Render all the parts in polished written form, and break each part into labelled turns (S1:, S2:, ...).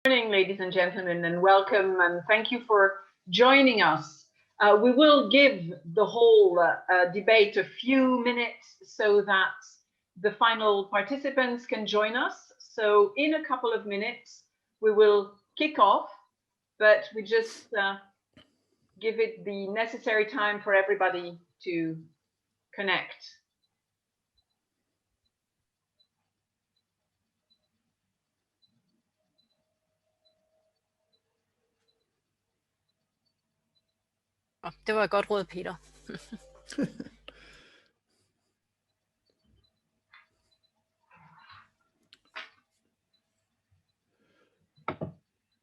S1: Good morning, ladies and gentlemen, and welcome, and thank you for joining us. We will give the whole debate a few minutes so that the final participants can join us. So in a couple of minutes, we will kick off, but we just give it the necessary time for everybody to connect.
S2: Det var et godt råd, Peter.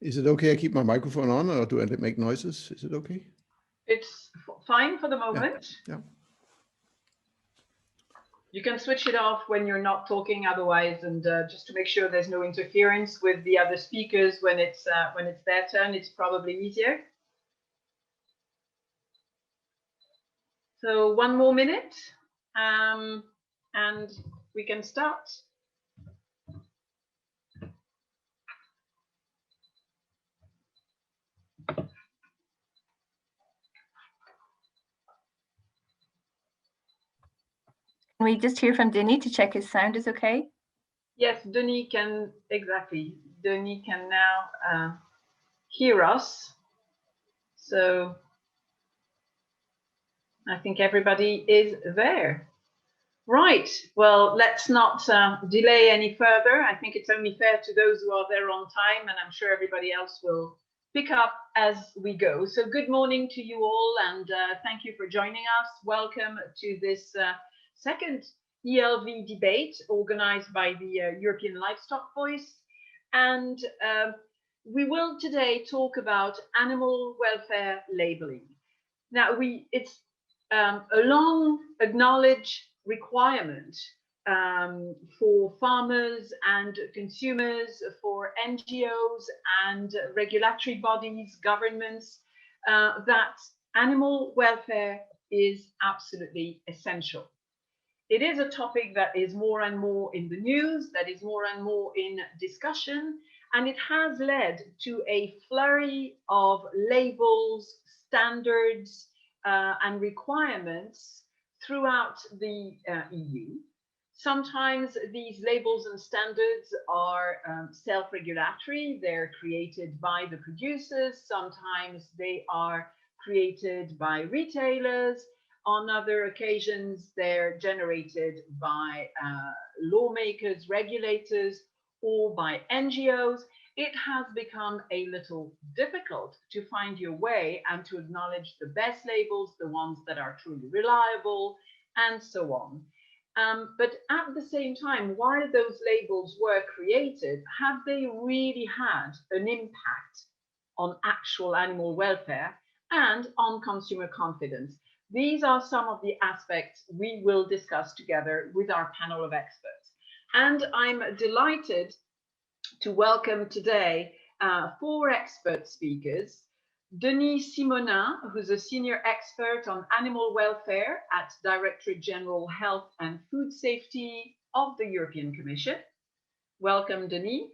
S3: Is it okay I keep my microphone on, or do I make noises? Is it okay?
S1: It's fine for the moment.
S3: Yeah.
S1: You can switch it off when you're not talking otherwise, and just to make sure there's no interference with the other speakers when it's their turn, it's probably easier. So one more minute, and we can start.
S4: Can we just hear from Denis to check his sound is okay?
S1: Yes, Denis can, exactly. Denis can now hear us. So I think everybody is there. Right, well, let's not delay any further. I think it's only fair to those who are there on time, and I'm sure everybody else will pick up as we go. So good morning to you all, and thank you for joining us. Welcome to this second ELV debate organized by the European Livestock Voice. And we will today talk about animal welfare labeling. Now, it's a long acknowledged requirement for farmers and consumers, for NGOs and regulatory bodies, governments, that animal welfare is absolutely essential. It is a topic that is more and more in the news, that is more and more in discussion, and it has led to a flurry of labels, standards, and requirements throughout the EU. Sometimes these labels and standards are self-regulatory. They're created by the producers. Sometimes they are created by retailers. On other occasions, they're generated by lawmakers, regulators, or by NGOs. It has become a little difficult to find your way and to acknowledge the best labels, the ones that are truly reliable, and so on. But at the same time, while those labels were created, have they really had an impact on actual animal welfare and on consumer confidence? These are some of the aspects we will discuss together with our panel of experts. And I'm delighted to welcome today 4 expert speakers. Denis Simonin, who's a senior expert on animal welfare at Directorate General Health and Food Safety of the European Commission. Welcome, Denis.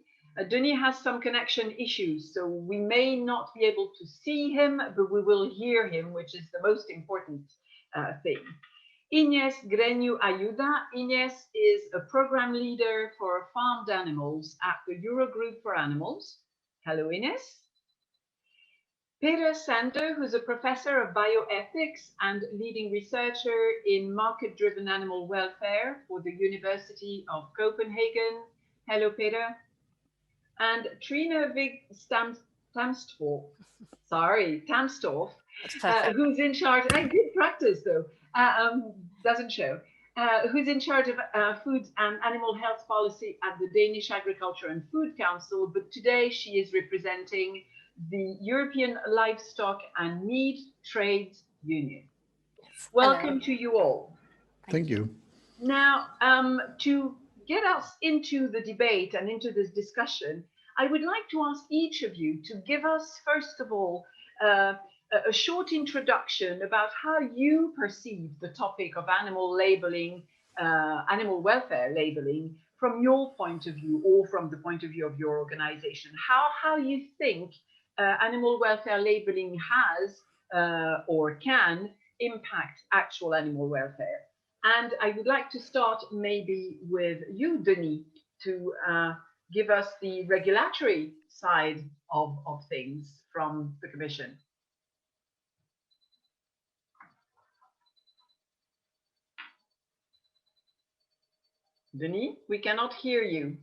S1: Denis has some connection issues, so we may not be able to see him, but we will hear him, which is the most important thing. Inês Ajuda. Inês is a program leader for farmed animals at the Eurogroup for Animals. Hello, Inês. Peter Sandøe, who's a professor of bioethics and leading researcher in market-driven animal welfare for the University of Copenhagen. Hello, Peter. And Trine Vig Tamstorf, who's in charge, good practice though, doesn't show, who's in charge of food and animal health policy at the Danish Agriculture and Food Council, but today she is representing the European Livestock and Meat Trades Union. Yes. Welcome to you all.
S3: Thank you.
S1: Now, to get us into the debate and into this discussion, I would like to ask each of you to give us, first of all, a short introduction about how you perceive the topic of animal labeling, animal welfare labeling from your point of view, or from the point of view of your organization, how you think animal welfare labeling has or can impact actual animal welfare. And I would like to start maybe with you, Denis, to give us the regulatory side of things from the Commission. Denis, we cannot hear you.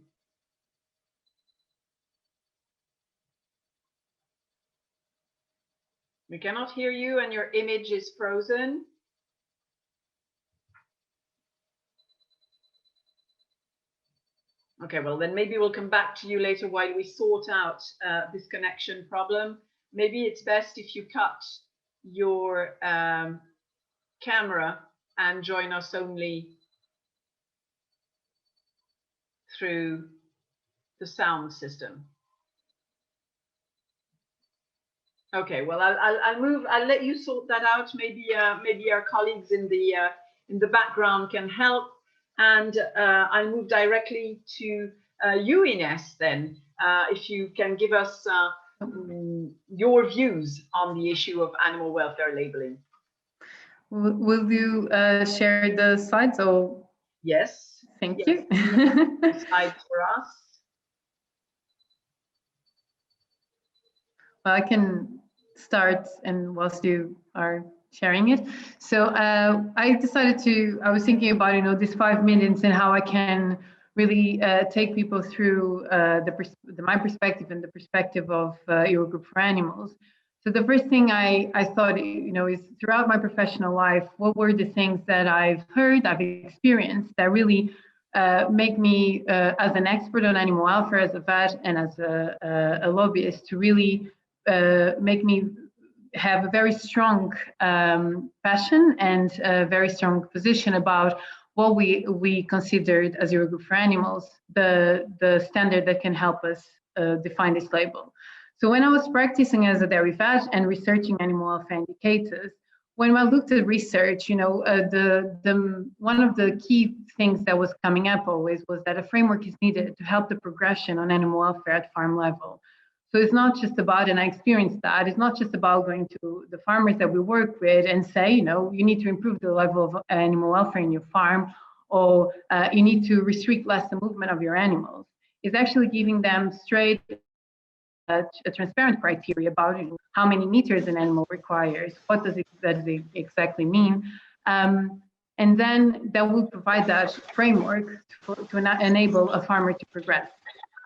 S1: We cannot hear you and your image is frozen. Okay, well then maybe we'll come back to you later while we sort out this connection problem. Maybe it's best if you cut your camera and join us only through the sound system. Okay, well I'll let you sort that out. Maybe maybe our colleagues in the background can help. And I'll move directly to you, Inês, then, if you can give us your views on the issue of animal welfare labeling.
S5: Will you share the slides? Or
S1: yes.
S5: Thank
S1: yes.
S5: you.
S1: Slides for us.
S5: Well, I can start, and whilst you are sharing it. So I was thinking about, these 5 minutes and how I can really take people through my perspective and the perspective of Eurogroup for Animals. So the first thing I thought, is throughout my professional life, what were the things that I've heard, I've experienced that really make me, as an expert on animal welfare, as a vet, and as a lobbyist, to really make me have a very strong passion and a very strong position about what we considered as Eurogroup for Animals, the standard that can help us define this label. So when I was practicing as a dairy vet and researching animal welfare indicators, when I looked at research, one of the key things that was coming up always was that a framework is needed to help the progression on animal welfare at farm level. So it's not just about, and I experienced that, it's not just about going to the farmers that we work with and say, you need to improve the level of animal welfare in your farm, or you need to restrict less the movement of your animals. It's actually giving them straight, a transparent criteria about how many meters an animal requires, what does it exactly mean, and then that will provide that framework to enable a farmer to progress.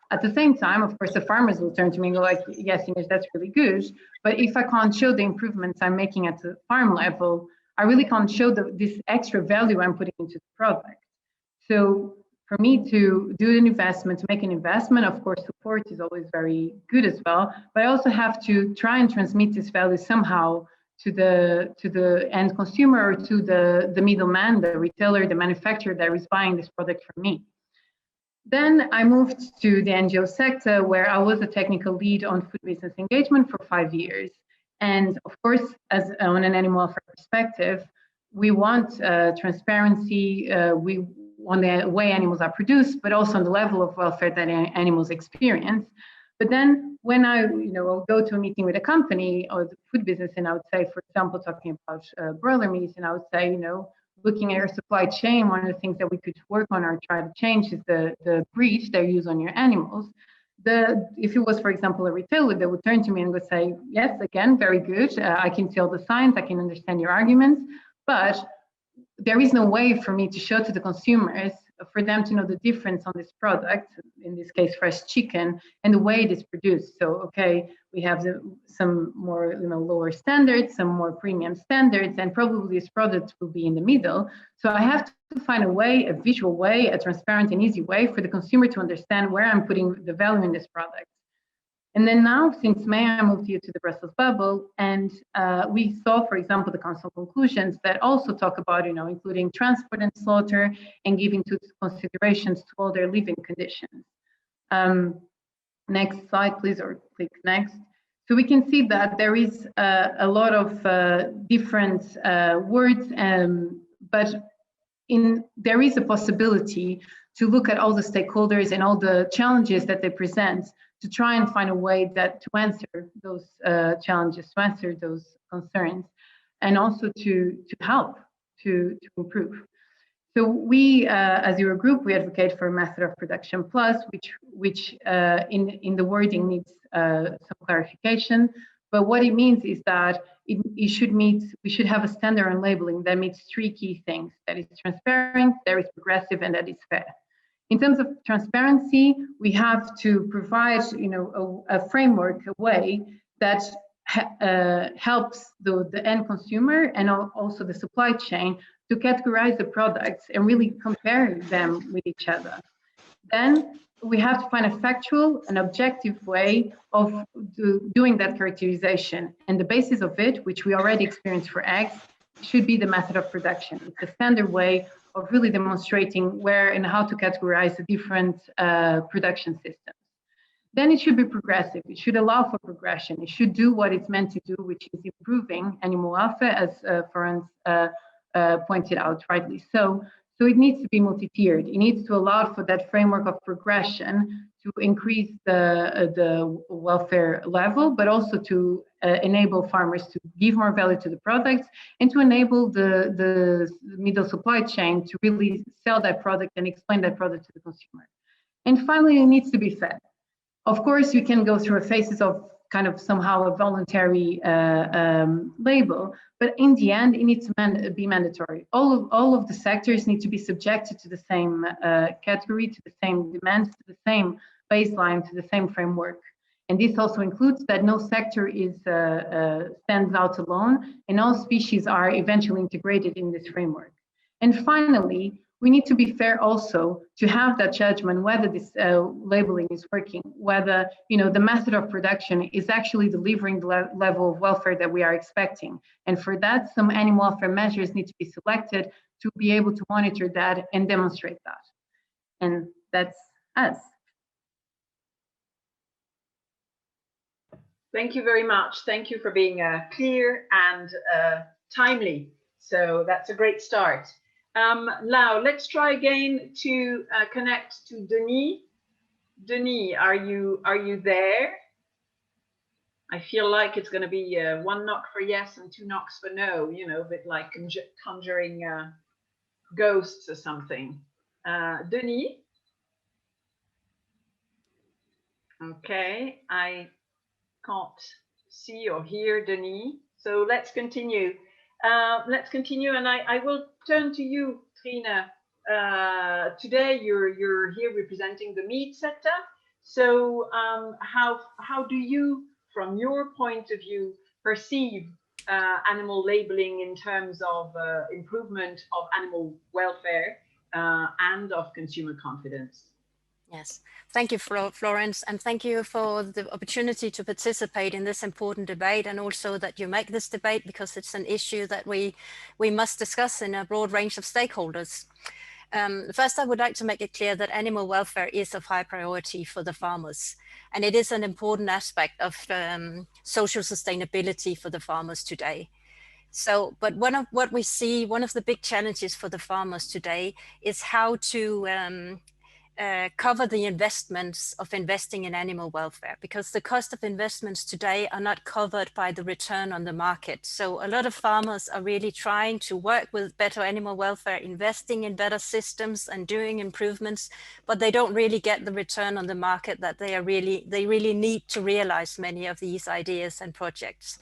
S5: At the same time, of course, the farmers will turn to me and go like, yes, Inês, that's really good. But if I can't show the improvements I'm making at the farm level, I really can't show this extra value I'm putting into the product. So for me to do an investment, to make an investment, of course, support is always very good as well. But I also have to try and transmit this value somehow to the end consumer, or to the middleman, the retailer, the manufacturer that is buying this product from me. Then I moved to the NGO sector, where I was a technical lead on food business engagement for 5 years. And of course, as on an animal welfare perspective, we want transparency, we on the way animals are produced, but also on the level of welfare that animals experience. But then when I go to a meeting with a company or the food business, and I would say, for example, talking about broiler meat, and I would say, looking at your supply chain, one of the things that we could work on or try to change is the breed they use on your animals. If it was, for example, a retailer, they would turn to me and would say, yes, again, very good. I can see all the signs, I can understand your arguments, but there is no way for me to show to the consumers, for them to know the difference on this product, in this case, fresh chicken, and the way it is produced. So, okay, we have some more, lower standards, some more premium standards, and probably this product will be in the middle. So I have to find a way, a visual way, a transparent and easy way for the consumer to understand where I'm putting the value in this product. And then now, since May, I moved here to the Brussels bubble, and we saw, for example, the council conclusions that also talk about, including transport and slaughter, and giving to considerations to all their living conditions. Next slide, please, or click next. So we can see that there is a lot of different words, but there is a possibility to look at all the stakeholders and all the challenges that they present, to try and find a way that to answer those challenges, to answer those concerns, and also to help to improve. So we, as Eurogroup, we advocate for a method of production plus, which in the wording needs some clarification. But what it means is that it should meet, we should have a standard on labeling that meets three key things: that is transparent, that is progressive, and that is fair. In terms of transparency, we have to provide, a framework, a way that helps the end consumer and also the supply chain to categorize the products and really compare them with each other. Then we have to find a factual and objective way of doing that characterization. And the basis of it, which we already experienced for eggs, should be the method of production. It's a standard way of really demonstrating where and how to categorize the different production systems. Then it should be progressive. It should allow for progression. It should do what it's meant to do, which is improving animal welfare, as Florence pointed out rightly. So it needs to be multi-tiered. It needs to allow for that framework of progression to increase the welfare level, but also to enable farmers to give more value to the products and to enable the middle supply chain to really sell that product and explain that product to the consumer. And finally, it needs to be fair. Of course, you can go through a phases of kind of somehow a voluntary label, but in the end, it needs to be mandatory. All of the sectors need to be subjected to the same category, to the same demands, to the same baseline, to the same framework. And this also includes that no sector stands out alone, and all species are eventually integrated in this framework. And finally, we need to be fair also to have that judgment whether this labeling is working, whether the method of production is actually delivering the level of welfare that we are expecting. And for that, some animal welfare measures need to be selected to be able to monitor that and demonstrate that. And that's us.
S1: Thank you very much. Thank you for being clear and timely. So that's a great start. Now let's try again to connect to Denis. Denis, are you there? I feel like it's going to be one knock for yes and two knocks for no. A bit like conjuring ghosts or something. Denis. Okay, I can't see or hear Denis. So let's continue. And I will turn to you, Trine. Today you're here representing the meat sector. So how do you, from your point of view, perceive animal labeling in terms of improvement of animal welfare and of consumer confidence?
S2: Yes, thank you, Florence, and thank you for the opportunity to participate in this important debate, and also that you make this debate because it's an issue that we must discuss in a broad range of stakeholders. First, I would like to make it clear that animal welfare is of high priority for the farmers, and it is an important aspect of social sustainability for the farmers today. So, but one of the big challenges for the farmers today is how to cover the investments of investing in animal welfare, because the cost of investments today are not covered by the return on the market. So a lot of farmers are really trying to work with better animal welfare, investing in better systems and doing improvements, but they don't really get the return on the market that they really need to realize many of these ideas and projects.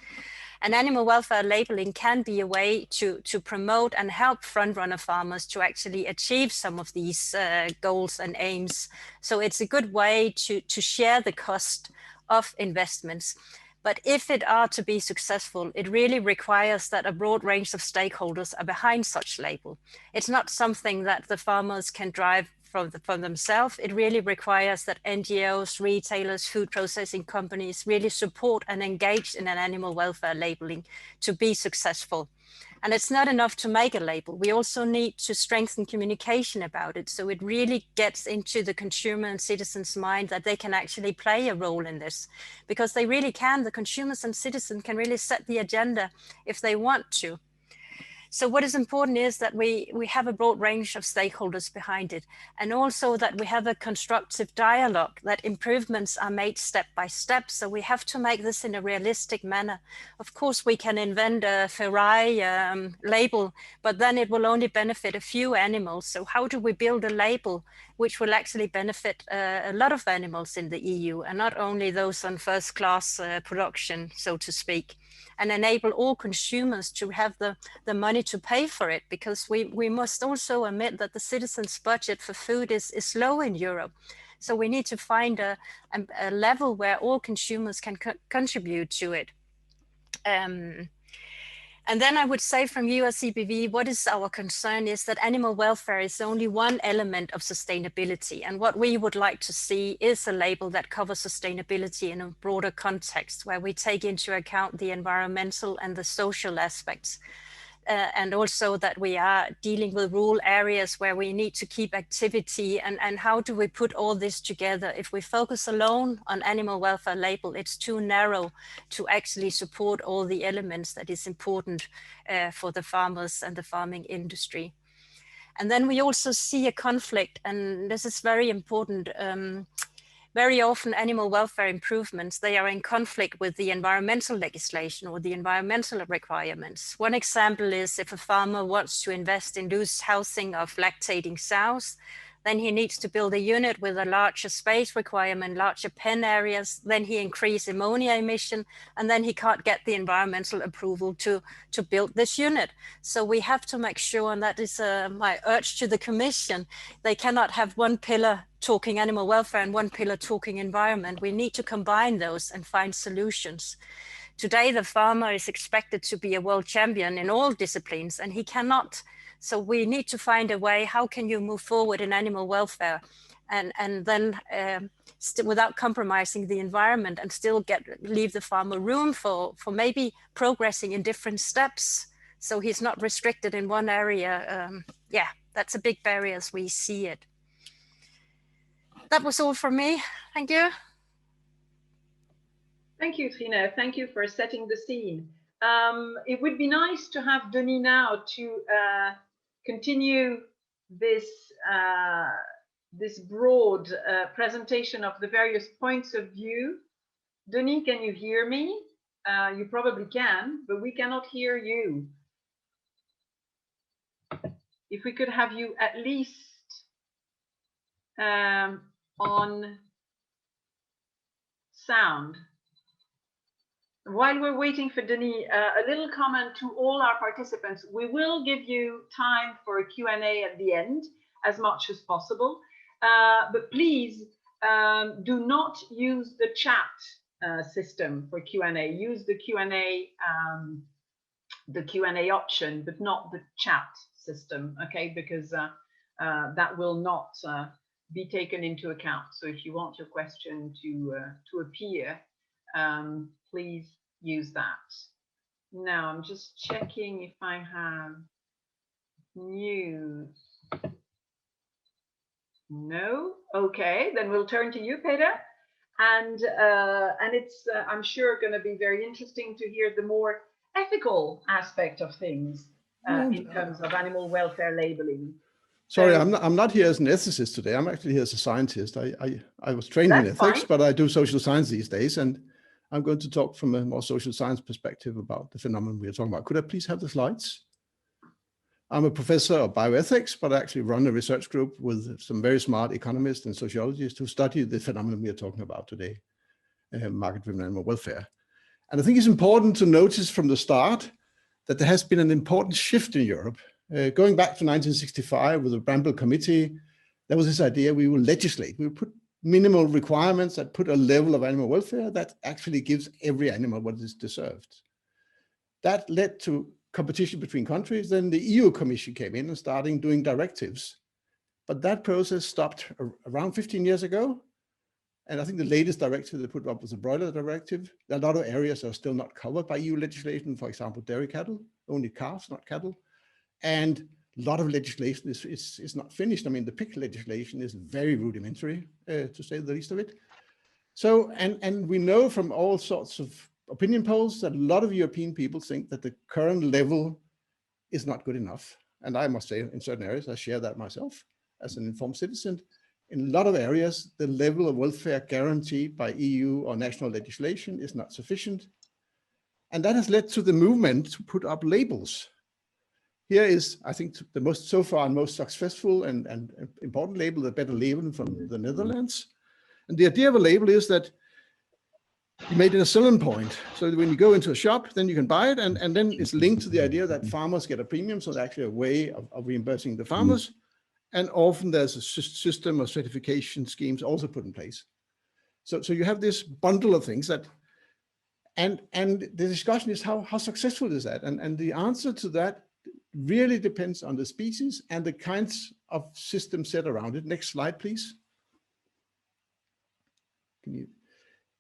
S2: And animal welfare labeling can be a way to promote and help front-runner farmers to actually achieve some of these goals and aims. So it's a good way to share the cost of investments. But if it are to be successful, it really requires that a broad range of stakeholders are behind such label. It's not something that the farmers can drive from themselves. It really requires that NGOs, retailers, food processing companies really support and engage in an animal welfare labeling to be successful. And it's not enough to make a label. We also need to strengthen communication about it, so it really gets into the consumer and citizens' mind that they can actually play a role in this, because they really can. The consumers and citizens can really set the agenda if they want to. So what is important is that we have a broad range of stakeholders behind it, and also that we have a constructive dialogue, that improvements are made step by step. So we have to make this in a realistic manner. Of course, we can invent a Ferrari label, but then it will only benefit a few animals. So how do we build a label which will actually benefit a lot of animals in the EU, and not only those on first class production, so to speak, and enable all consumers to have the money to pay for it, because we must also admit that the citizens' budget for food is low in Europe. So we need to find a level where all consumers can contribute to it. And then I would say from USCBV, what is our concern is that animal welfare is only one element of sustainability. And what we would like to see is a label that covers sustainability in a broader context, where we take into account the environmental and the social aspects. And also that we are dealing with rural areas where we need to keep activity, and how do we put all this together? If we focus alone on animal welfare label, it's too narrow to actually support all the elements that is important for the farmers and the farming industry. And then we also see a conflict, and this is very important. Very often animal welfare improvements, they are in conflict with the environmental legislation or the environmental requirements. One example is if a farmer wants to invest in loose housing of lactating sows, then he needs to build a unit with a larger space requirement, larger pen areas, then he increase ammonia emission, and then he can't get the environmental approval to build this unit. So we have to make sure, and that is my urge to the Commission, they cannot have one pillar talking animal welfare and one pillar talking environment. We need to combine those and find solutions. Today, the farmer is expected to be a world champion in all disciplines, and he cannot. So we need to find a way, how can you move forward in animal welfare and then without compromising the environment, and still leave the farmer room for maybe progressing in different steps, so he's not restricted in one area. Yeah, that's a big barrier as we see it. That was all from me. Thank you.
S1: Thank you, Trine. Thank you for setting the scene. It would be nice to have Denis now to continue this this broad presentation of the various points of view. Denis, can you hear me? You probably can, but we cannot hear you. If we could have you at least on sound. While we're waiting for Denis, a little comment to all our participants. We will give you time for a Q&A at the end, as much as possible. But please do not use the chat system for Q&A. Use the Q&A option, but not the chat system, okay? Because that will not be taken into account. So if you want your question to appear, please use that. Now I'm just checking if I have news. No? Okay, then we'll turn to you, Peter. And it's I'm sure going to be very interesting to hear the more ethical aspect of things in terms of animal welfare labeling.
S3: Sorry, I'm not here as an ethicist today. I'm actually here as a scientist. I was trained in ethics,
S1: fine.
S3: but I do social science these days, and I'm going to talk from a more social science perspective about the phenomenon we are talking about. Could I please have the slides? I'm a professor of bioethics, but I actually run a research group with some very smart economists and sociologists who study the phenomenon we are talking about today, market-driven animal welfare. And I think it's important to notice from the start that there has been an important shift in Europe. Going back to 1965 with the Bramble Committee, there was this idea we will legislate. We will put minimal requirements that put a level of animal welfare that actually gives every animal what is deserved. That led to competition between countries. Then the EU Commission came in and started doing directives. But that process stopped around 15 years ago. And I think the latest directive they put up was the broiler directive. There are a lot of areas that are still not covered by EU legislation. For example, dairy cattle, only calves, not cattle. And a lot of legislation is not finished. I mean, the pig legislation is very rudimentary, to say the least of it. So, and we know from all sorts of opinion polls that a lot of European people think that the current level is not good enough. And I must say, in certain areas, I share that myself as an informed citizen. In a lot of areas, the level of welfare guaranteed by EU or national legislation is not sufficient. And that has led to the movement to put up labels. Here is, I think, the most so far and most successful and important label, the Better Leven from the Netherlands. And the idea of a label is that you made it a selling point. So when you go into a shop, then you can buy it, and then it's linked to the idea that farmers get a premium. So there's actually a way of reimbursing the farmers. And often there's a system of certification schemes also put in place. So you have this bundle of things that, and the discussion is how successful is that? And the answer to that really depends on the species and the kinds of systems set around it. Next slide, please.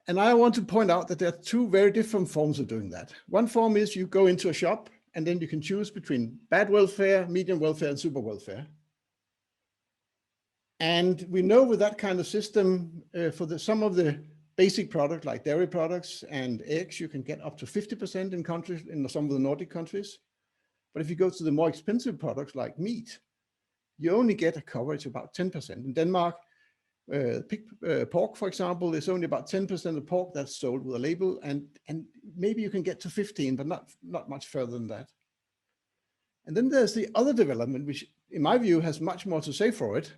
S3: And I want to point out that there are two very different forms of doing that. One form is you go into a shop and then you can choose between bad welfare, medium welfare, and super welfare. And we know with that kind of system, for some of the basic products like dairy products and eggs, you can get up to 50% in countries, in some of the Nordic countries. But if you go to the more expensive products like meat, you only get a coverage about 10%. In Denmark, pork, for example, is only about 10% of pork that's sold with a label, and maybe you can get to 15, but not much further than that. And then there's the other development, which in my view has much more to say for it.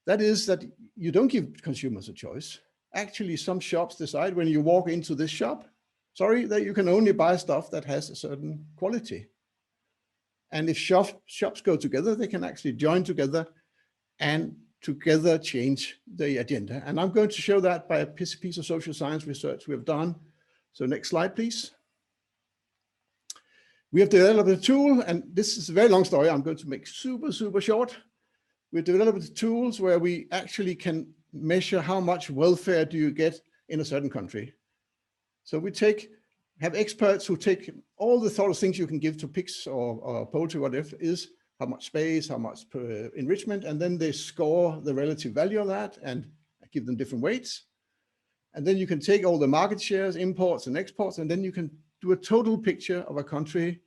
S3: That is that you don't give consumers a choice. Actually, some shops decide when you walk into this shop, sorry, that you can only buy stuff that has a certain quality. And if shops go together, they can actually join together and together change the agenda. And I'm going to show that by a piece of social science research we have done. So next slide, please. We have developed a tool, and this is a very long story. I'm going to make super short. We've developed tools where we actually can measure how much welfare do you get in a certain country. So we have experts who take all the sort of things you can give to pigs or poultry, whatever is, how much space, how much per enrichment, and then they score the relative value of that and give them different weights. And then you can take all the market shares, imports and exports, and then you can do a total picture of a country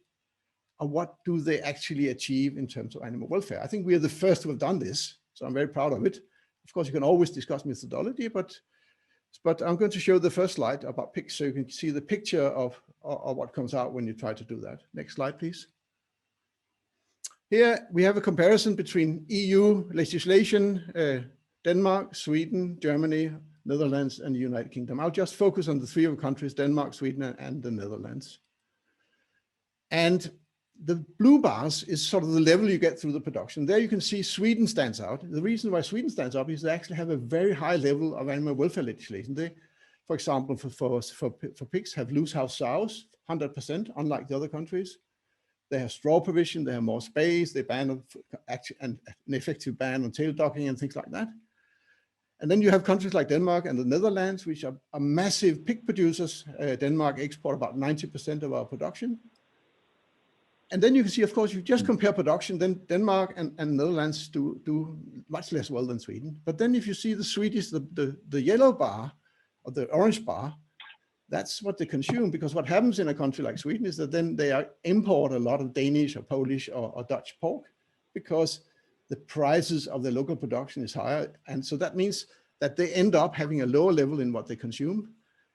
S3: of what do they actually achieve in terms of animal welfare. I think we are the first to have done this, so I'm very proud of it. Of course, you can always discuss methodology, but I'm going to show the first slide about pigs so you can see the picture of what comes out when you try to do that. Next slide, please. Here we have a comparison between EU legislation, Denmark, Sweden, Germany, Netherlands, and the United Kingdom. I'll just focus on the three of countries, Denmark, Sweden, and the Netherlands. And the blue bars is sort of the level you get through the production. There you can see Sweden stands out. The reason why Sweden stands out is they actually have a very high level of animal welfare legislation. They, for example, for pigs have loose house sows, 100%, unlike the other countries. They have straw provision, they have more space, they ban an effective ban on tail docking and things like that. And then you have countries like Denmark and the Netherlands, which are massive pig producers. Denmark export about 90% of our production. And then you can see, of course, you just compare production, then Denmark and Netherlands do much less well than Sweden. But then if you see the Swedish, the yellow bar or the orange bar, that's what they consume, because what happens in a country like Sweden is that then they import a lot of Danish or Polish or Dutch pork because the prices of the local production is higher. And so that means that they end up having a lower level in what they consume,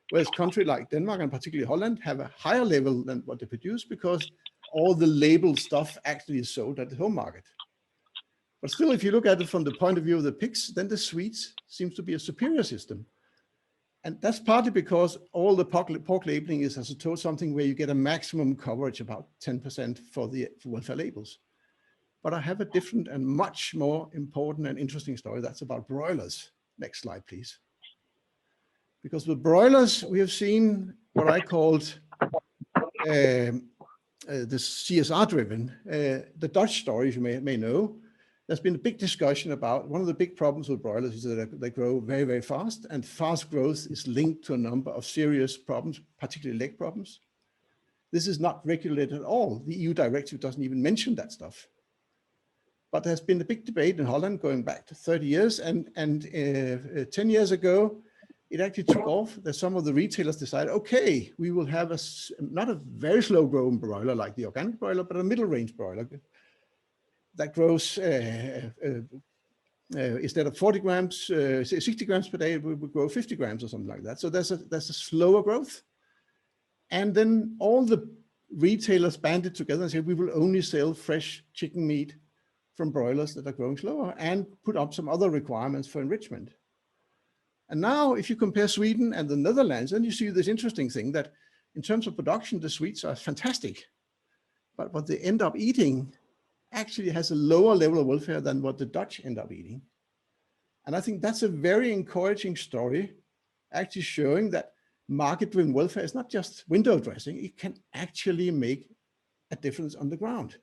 S3: whereas countries like Denmark and particularly Holland have a higher level than what they produce because all the labeled stuff actually is sold at the home market. But still, if you look at it from the point of view of the pigs, then the Swedes seems to be a superior system. And that's partly because all the pork labeling is, as I told, something where you get a maximum coverage, about 10% for welfare labels. But I have a different and much more important and interesting story. That's about broilers. Next slide, please. Because with broilers, we have seen what I called the CSR-driven. The Dutch stories you may know. There's been a big discussion about one of the big problems with broilers is that they grow very, very fast, and fast growth is linked to a number of serious problems, particularly leg problems. This is not regulated at all. The EU directive doesn't even mention that stuff. But there's been a big debate in Holland going back to 30 years, and 10 years ago, it actually took off that some of the retailers decided, okay, we will have not a very slow growing broiler like the organic broiler, but a middle range broiler that grows instead of 40 grams, 60 grams per day, it will grow 50 grams or something like that. So there's a slower growth. And then all the retailers banded together and said, we will only sell fresh chicken meat from broilers that are growing slower, and put up some other requirements for enrichment. And now if you compare Sweden and the Netherlands, then you see this interesting thing that in terms of production, the Swedes are fantastic, but what they end up eating actually has a lower level of welfare than what the Dutch end up eating. And I think that's a very encouraging story, actually showing that market-driven welfare is not just window dressing, it can actually make a difference on the ground.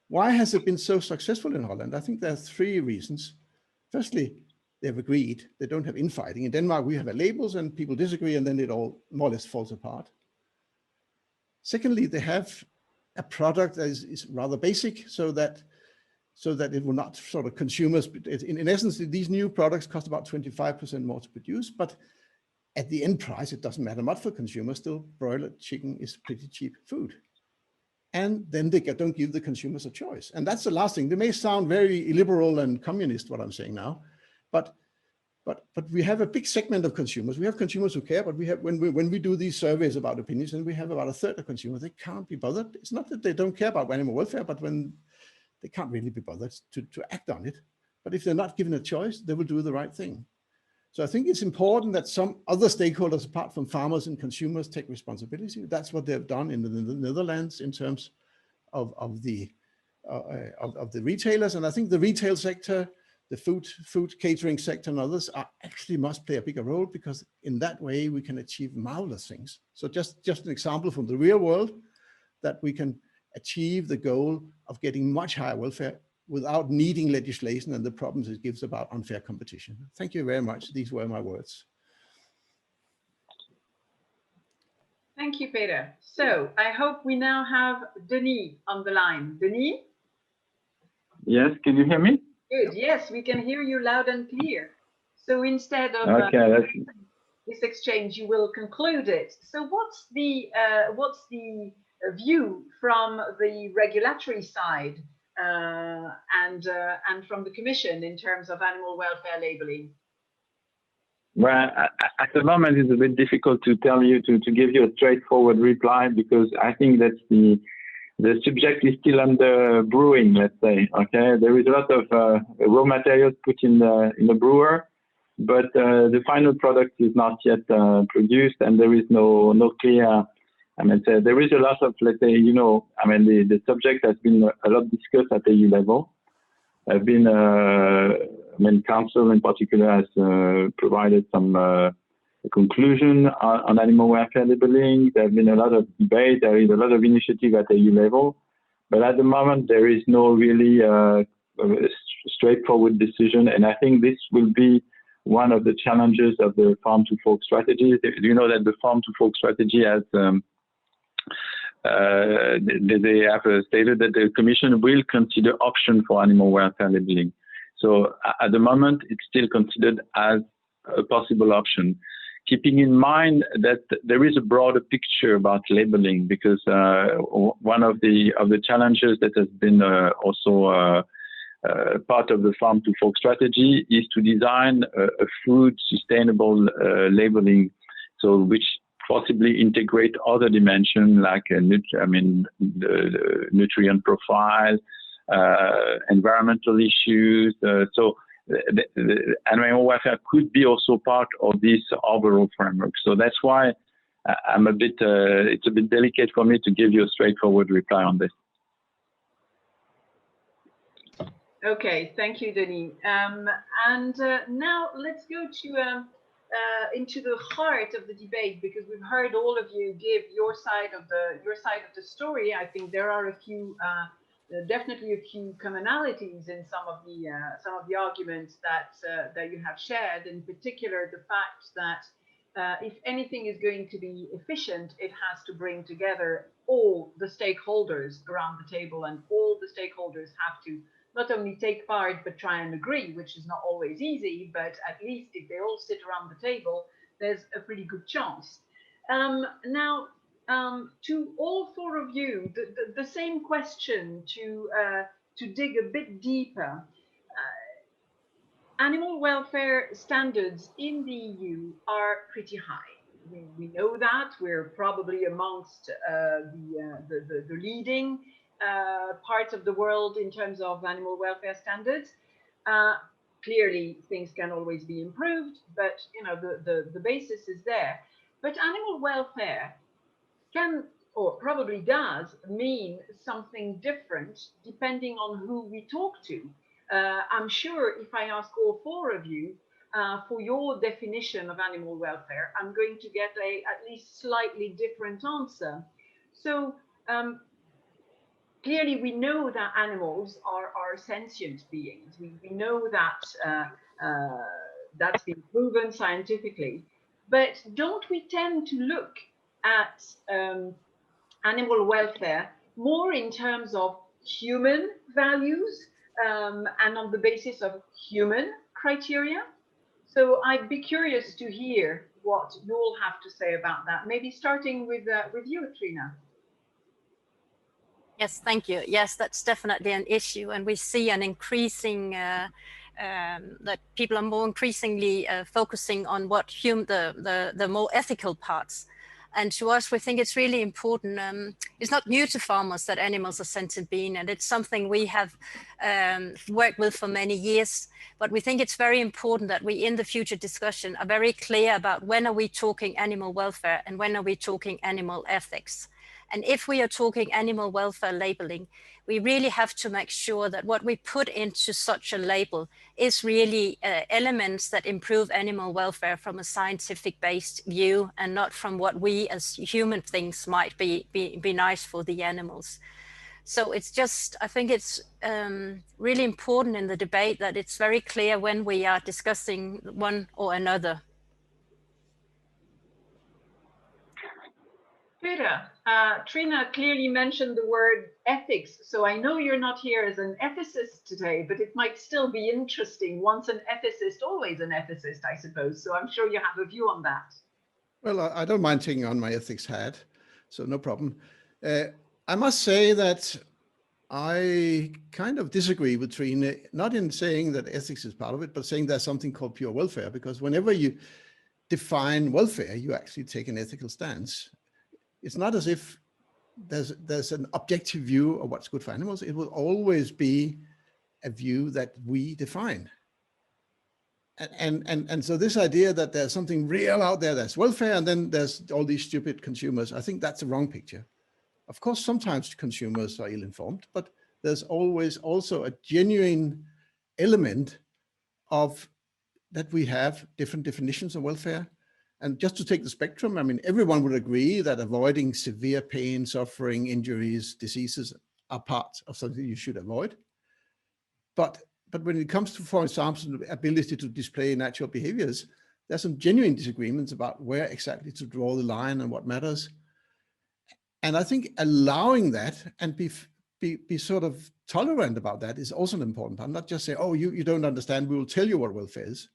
S3: Why has it been so successful in Holland? I think there are three reasons. Firstly, they've agreed, they don't have infighting. In Denmark, we have labels and people disagree and then it all more or less falls apart. Secondly, they have a product that is rather basic so that it will not sort of consumers, in essence, these new products cost about 25% more to produce, but at the end price, it doesn't matter much for consumers. Still, broiler chicken is pretty cheap food. And then they don't give the consumers a choice. And that's the last thing. They may sound very illiberal and communist, what I'm saying now, but we have a big segment of consumers. We have consumers who care, but we have, when we do these surveys about opinions, and we have about a third of consumers, they can't be bothered. It's not that they don't care about animal welfare, but when they can't really be bothered to act on it. But if they're not given a choice, they will do the right thing. So I think it's important that some other stakeholders, apart from farmers and consumers, take responsibility. That's what they've done in the Netherlands in terms of the retailers. And I think the retail sector, the food catering sector and others actually must play a bigger role, because in that way we can achieve marvelous things. So just an example from the real world, that we can achieve the goal of getting much higher welfare without needing legislation and the problems it gives about unfair competition. Thank you very much. These were my words.
S1: Thank you, Peter. So I hope we now have Denis on the line. Denis?
S6: Yes, can you hear me?
S1: Good. Yes, we can hear you loud and clear. So instead of this exchange, you will conclude it. So what's the view from the regulatory side and from the Commission in terms of animal welfare labeling?
S6: Well, at the moment, it's a bit difficult to tell you, to give you a straightforward reply, because I think that the subject is still under brewing, let's say. Okay, there is a lot of raw materials put in the brewer, but the final product is not yet produced, and there is no clear. I mean, there is a lot of, let's say, the subject has been a lot discussed at the EU level. Council in particular has provided some conclusion on animal welfare labeling. There have been a lot of debate. There is a lot of initiative at the EU level, but at the moment there is no really straightforward decision. And I think this will be one of the challenges of the farm to fork strategy. You know that the farm to fork strategy has they have stated that the Commission will consider option for animal welfare labeling. So at the moment, it's still considered as a possible option, keeping in mind that there is a broader picture about labeling, because one of the challenges that has been also part of the farm to fork strategy is to design a food sustainable labeling, so which possibly integrate other dimensions like the nutrient profile, environmental issues. So the animal welfare could be also part of this overall framework. So that's why I'm it's a bit delicate for me to give you a straightforward reply on this.
S1: Okay, thank you, Denis. Now let's go to into the heart of the debate, because we've heard all of you give your side of the story. I think there are a few, definitely a few commonalities in some of the arguments that you have shared. In particular, the fact that if anything is going to be efficient, it has to bring together all the stakeholders around the table, and all the stakeholders have to not only take part, but try and agree, which is not always easy, but at least if they all sit around the table, there's a pretty good chance. Now, to all four of you, the same question to dig a bit deeper. Animal welfare standards in the EU are pretty high. We know that. We're probably amongst the leading parts of the world in terms of animal welfare standards. Clearly, things can always be improved, but you know the basis is there. But animal welfare can, or probably does, mean something different depending on who we talk to. I'm sure if I ask all four of you for your definition of animal welfare, I'm going to get at least slightly different answer. So clearly we know that animals are sentient beings. We know that that's been proven scientifically. But don't we tend to look at animal welfare more in terms of human values and on the basis of human criteria? So I'd be curious to hear what you all have to say about that. Maybe starting with you, Trine.
S2: Yes, thank you. Yes, that's definitely an issue, and we see an increasing that people are more increasingly focusing on what the more ethical parts. And to us, we think it's really important. It's not new to farmers that animals are sentient beings, and it's something we have worked with for many years. But we think it's very important that we, in the future discussion, are very clear about when are we talking animal welfare and when are we talking animal ethics. And if we are talking animal welfare labeling, we really have to make sure that what we put into such a label is really elements that improve animal welfare from a scientific-based view and not from what we as human things might be nice for the animals. So it's just, I think it's really important in the debate that it's very clear when we are discussing one or another.
S1: Peter, Trine clearly mentioned the word ethics, so I know you're not here as an ethicist today, but it might still be interesting. Once an ethicist, always an ethicist, I suppose. So I'm sure you have a view on that.
S3: Well, I don't mind taking on my ethics hat, so no problem. I must say that I kind of disagree with Trine, not in saying that ethics is part of it, but saying there's something called pure welfare, because whenever you define welfare, you actually take an ethical stance. It's not as if there's an objective view of what's good for animals. It will always be a view that we define. And so this idea that there's something real out there that's welfare, and then there's all these stupid consumers, I think that's the wrong picture. Of course, sometimes consumers are ill-informed, but there's always also a genuine element of that we have different definitions of welfare. And just to take the spectrum, I mean, everyone would agree that avoiding severe pain, suffering, injuries, diseases are part of something you should avoid. But when it comes to, for example, the ability to display natural behaviors, there's some genuine disagreements about where exactly to draw the line and what matters. And I think allowing that and be sort of tolerant about that is also an important part. Not just say, oh, you don't understand, we will tell you what welfare is.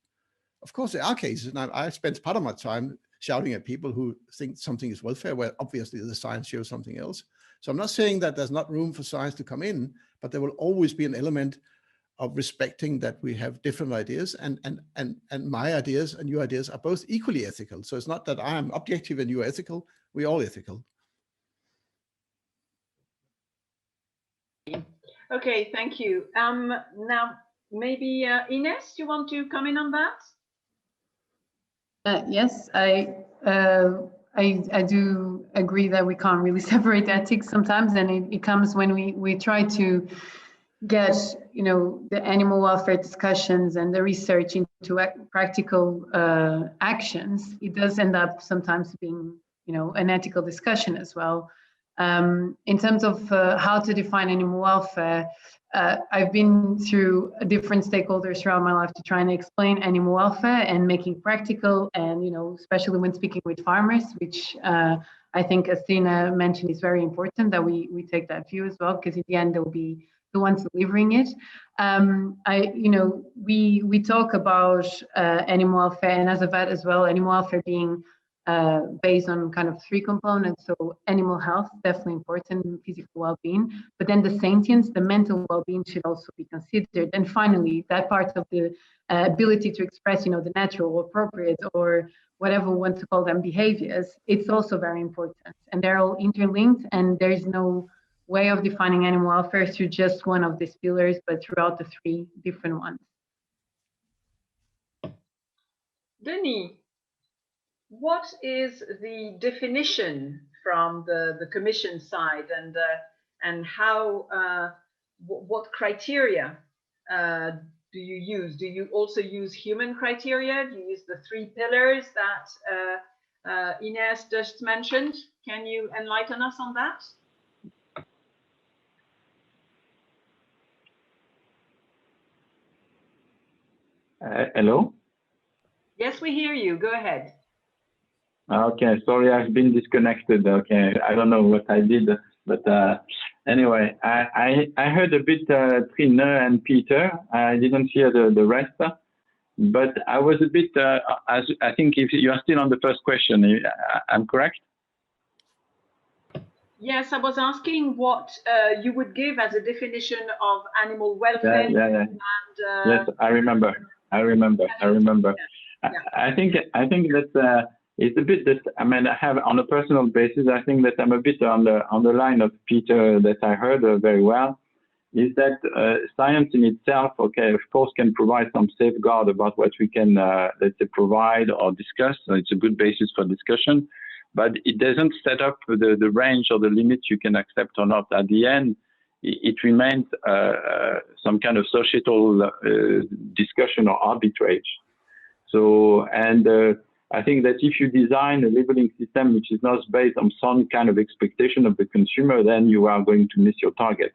S3: Of course, there are cases, and I spent part of my time shouting at people who think something is welfare, where obviously the science shows something else. So I'm not saying that there's not room for science to come in, but there will always be an element of respecting that we have different ideas, and my ideas and your ideas are both equally ethical. So it's not that I am objective and you are ethical, we're all ethical.
S1: Okay, thank you. Now, maybe Inês, you want to come in on that?
S5: Yes, I do agree that we can't really separate ethics sometimes, and it comes when we try to get, you know, the animal welfare discussions and the research into practical actions. It does end up sometimes being, you know, an ethical discussion as well. In terms of how to define animal welfare, I've been through different stakeholders throughout my life to try and explain animal welfare and making practical, and, you know, especially when speaking with farmers, which I think, as Trine mentioned, is very important that we take that view as well, because in the end there will be the ones delivering it. We talk about animal welfare, and as a vet as well, animal welfare being based on kind of 3 components. So animal health, definitely important, physical well-being, but then the sentience, the mental well-being should also be considered. And finally, that part of the ability to express, the natural or appropriate or whatever we want to call them behaviors, it's also very important. And they're all interlinked, and there's no way of defining animal welfare through just one of these pillars, but throughout the 3 different ones.
S1: Denis, what is the definition from the Commission side, and how, what criteria do you use? Do you also use human criteria? Do you use the 3 pillars that Inês just mentioned? Can you enlighten us on that?
S6: Hello?
S1: Yes, we hear you. Go ahead.
S6: Okay, sorry, I've been disconnected. Okay, I don't know what I did, but anyway, I heard a bit Trine and Peter. I didn't hear the rest, but I was a bit, I think if you are still on the first question, I'm correct?
S1: Yes, I was asking what you would give as a definition of animal welfare.
S6: Yeah.
S1: And,
S6: yes, I remember. Yeah. I think that it's a bit that, I have on a personal basis, I think that I'm a bit on the line of Peter that I heard very well, is that science in itself, okay, of course, can provide some safeguard about what we can, let's say, provide or discuss. So it's a good basis for discussion, but it doesn't set up the range or the limits you can accept or not. At the end, it remains some kind of societal discussion or arbitrage. So, and I think that if you design a labeling system which is not based on some kind of expectation of the consumer, then you are going to miss your target.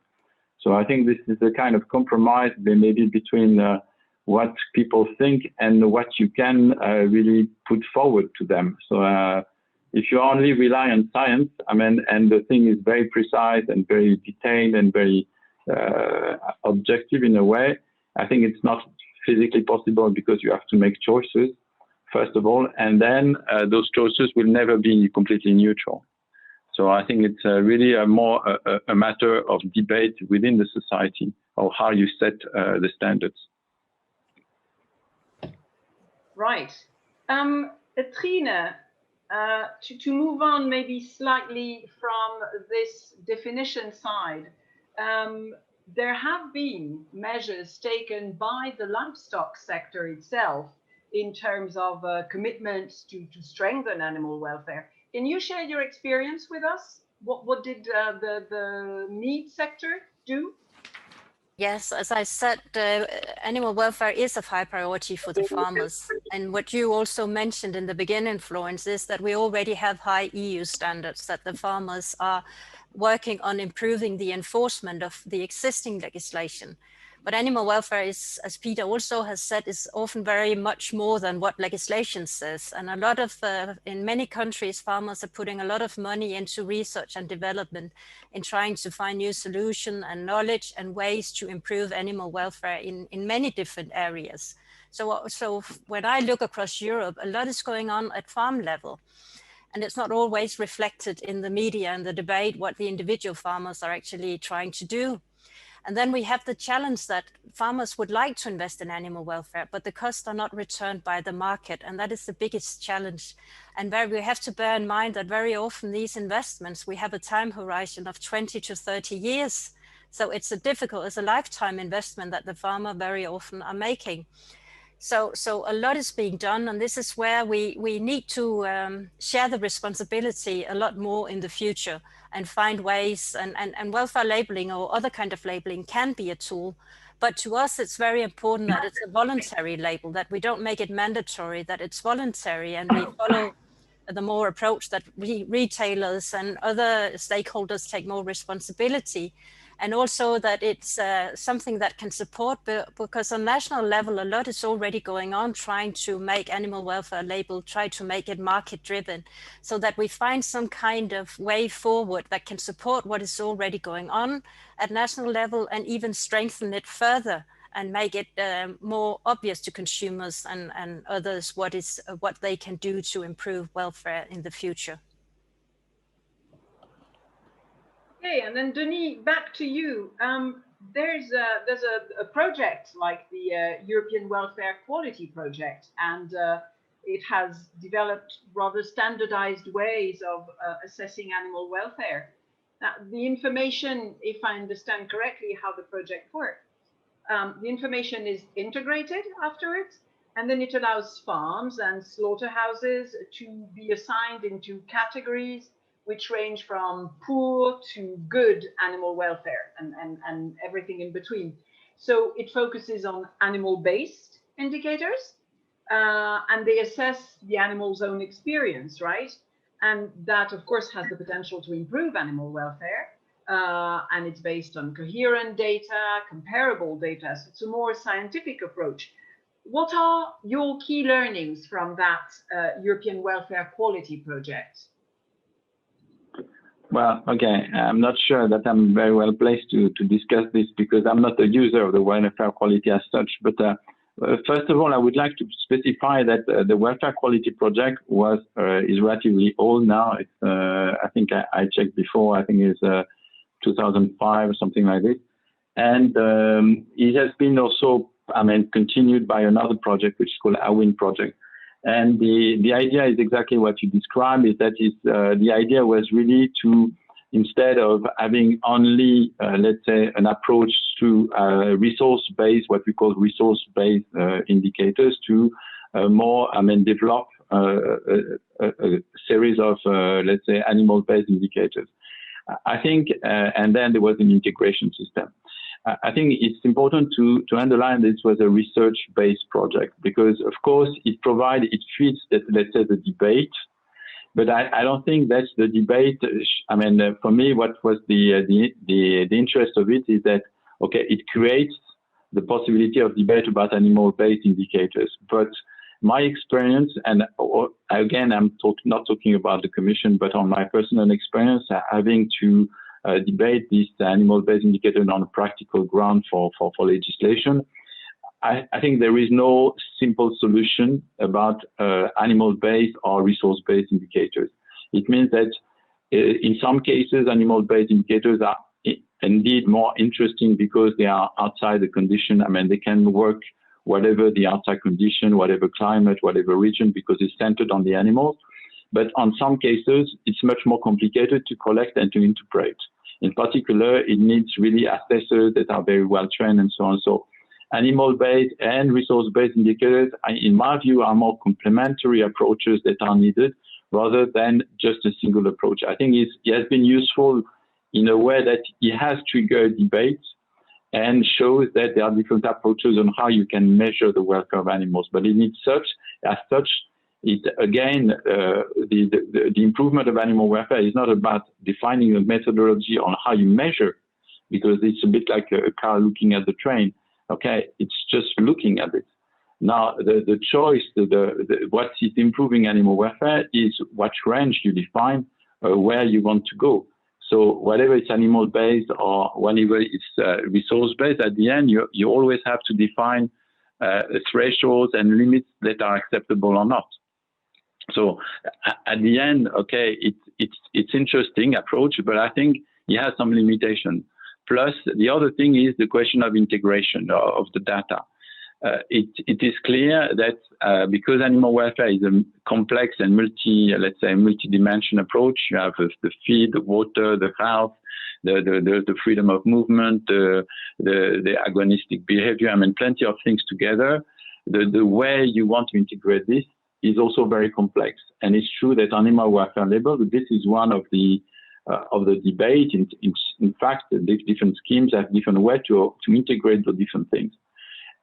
S6: So I think this is a kind of compromise maybe between what people think and what you can really put forward to them. So if you only rely on science, and the thing is very precise and very detailed and very objective in a way, I think it's not physically possible because you have to make choices, first of all, and then those choices will never be completely neutral. So I think it's really more a matter of debate within the society of how you set the standards.
S1: Right. Trine, to move on maybe slightly from this definition side, there have been measures taken by the livestock sector itself in terms of commitments to strengthen animal welfare. Can you share your experience with us? What did the meat sector do?
S2: Yes, as I said, animal welfare is of high priority for the farmers. And what you also mentioned in the beginning, Florence, is that we already have high EU standards, that the farmers are working on improving the enforcement of the existing legislation. But animal welfare is, as Peter also has said, is often very much more than what legislation says. And a lot of, in many countries, farmers are putting a lot of money into research and development in trying to find new solutions and knowledge and ways to improve animal welfare in many different areas. So when I look across Europe, a lot is going on at farm level. And it's not always reflected in the media and the debate what the individual farmers are actually trying to do. And then we have the challenge that farmers would like to invest in animal welfare, but the costs are not returned by the market. And that is the biggest challenge. And where we have to bear in mind that very often these investments, we have a time horizon of 20 to 30 years. So it's a lifetime investment that the farmer very often are making. So a lot is being done, and this is where we need to share the responsibility a lot more in the future and find ways, and welfare labeling or other kind of labeling can be a tool. But to us, it's very important that it's a voluntary label, that we don't make it mandatory, that it's voluntary, and we follow the more approach that retailers and other stakeholders take more responsibility. And also that it's something that can support, because on national level, a lot is already going on trying to make animal welfare label, try to make it market driven, so that we find some kind of way forward that can support what is already going on at national level and even strengthen it further and make it more obvious to consumers and others what they can do to improve welfare in the future.
S1: Okay, and then Denis, back to you. There's a project like the European Welfare Quality Project, and it has developed rather standardized ways of assessing animal welfare. Now, the information, if I understand correctly how the project works, the information is integrated afterwards, and then it allows farms and slaughterhouses to be assigned into categories which range from poor to good animal welfare and everything in between. So it focuses on animal-based indicators, and they assess the animal's own experience, right? And that, of course, has the potential to improve animal welfare. And it's based on coherent data, comparable data. So it's a more scientific approach. What are your key learnings from that European Welfare Quality Project?
S6: Well, okay, I'm not sure that I'm very well placed to discuss this because I'm not a user of the welfare quality as such. But first of all, I would like to specify that the welfare quality project is relatively old now. It's, I think I checked before, I think it's 2005 or something like this. And it has been also, continued by another project, which is called AWIN project. And the idea is exactly what you described, is that the idea was really to, instead of having only, let's say, an approach to resource-based, what we call resource-based indicators, to more, develop a series of, let's say, animal-based indicators. I think, and then there was an integration system. I think it's important to underline this was a research-based project because, of course, it fits that, let's say, the debate. But I don't think that's the debate. For me, what was the interest of it is that, okay, it creates the possibility of debate about animal-based indicators. But my experience, and again, I'm not talking about the Commission, but on my personal experience, having to debate this animal-based indicator on a practical ground for legislation, I think there is no simple solution about animal-based or resource-based indicators. It means that in some cases, animal-based indicators are indeed more interesting because they are outside the condition. They can work whatever the outside condition, whatever climate, whatever region, because it's centered on the animals. But on some cases, it's much more complicated to collect and to interpret. In particular, it needs really assessors that are very well trained and so on. So animal-based and resource-based indicators, in my view, are more complementary approaches that are needed rather than just a single approach. I think it has been useful in a way that it has triggered debates and shows that there are different approaches on how you can measure the welfare of animals. But it needs as such, it again, the improvement of animal welfare is not about defining a methodology on how you measure, because it's a bit like a car looking at the train. Okay, it's just looking at it. Now, the choice, what is improving animal welfare is what range you define, where you want to go. So whatever it's animal-based or whatever it's resource-based, at the end, you always have to define thresholds and limits that are acceptable or not. So at the end, okay, it's interesting approach, but I think it has some limitation. Plus, the other thing is the question of integration of the data. It is clear that because animal welfare is a complex and multi-dimension approach, you have the feed, the water, the health, the freedom of movement, the agonistic behavior. Plenty of things together. The way you want to integrate this is also very complex. And it's true that animal welfare label, this is one of the debate. In fact, the different schemes have different ways to integrate the different things.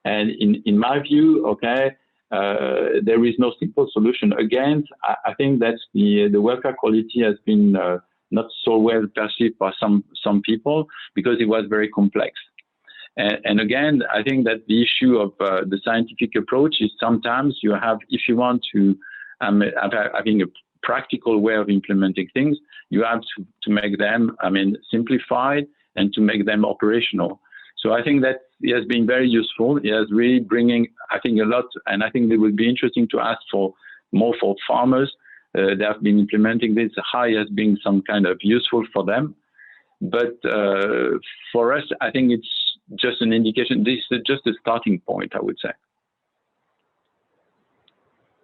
S6: And in my view, okay, there is no simple solution. Again, I think that the welfare quality has been not so well perceived by some people because it was very complex. And again, I think that the issue of the scientific approach is sometimes you have, if you want to having a practical way of implementing things, you have to make them, simplified and to make them operational. So I think that it has been very useful. It has really bringing, I think, a lot, and I think it will be interesting to ask for more for farmers. They have been implementing this. How it has been some kind of useful for them. But for us, I think it's just an indication. This is just a starting point, I would say.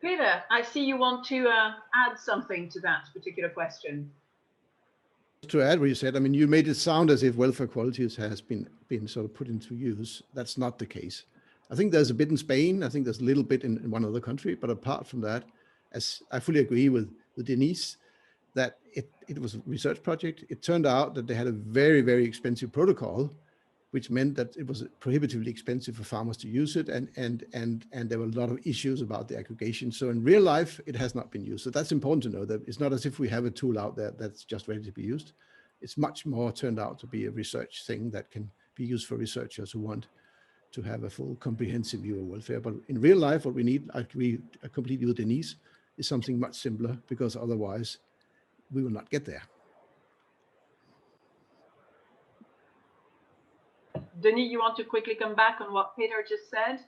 S1: Peter, I see you want to add something to that particular question.
S3: To add what you said, you made it sound as if welfare qualities has been sort of put into use. That's not the case. I think there's a bit in Spain. I think there's a little bit in one other country. But apart from that, as I fully agree with Denis, that it was a research project. It turned out that they had a very, very expensive protocol, which meant that it was prohibitively expensive for farmers to use it, and there were a lot of issues about the aggregation. So in real life, it has not been used. So that's important to know, that it's not as if we have a tool out there that's just ready to be used. It's much more turned out to be a research thing that can be used for researchers who want to have a full comprehensive view of welfare. But in real life, what we need, I agree completely with Denise, is something much simpler, because otherwise we will not get there.
S1: Denis, you want to quickly come back on what Peter just said?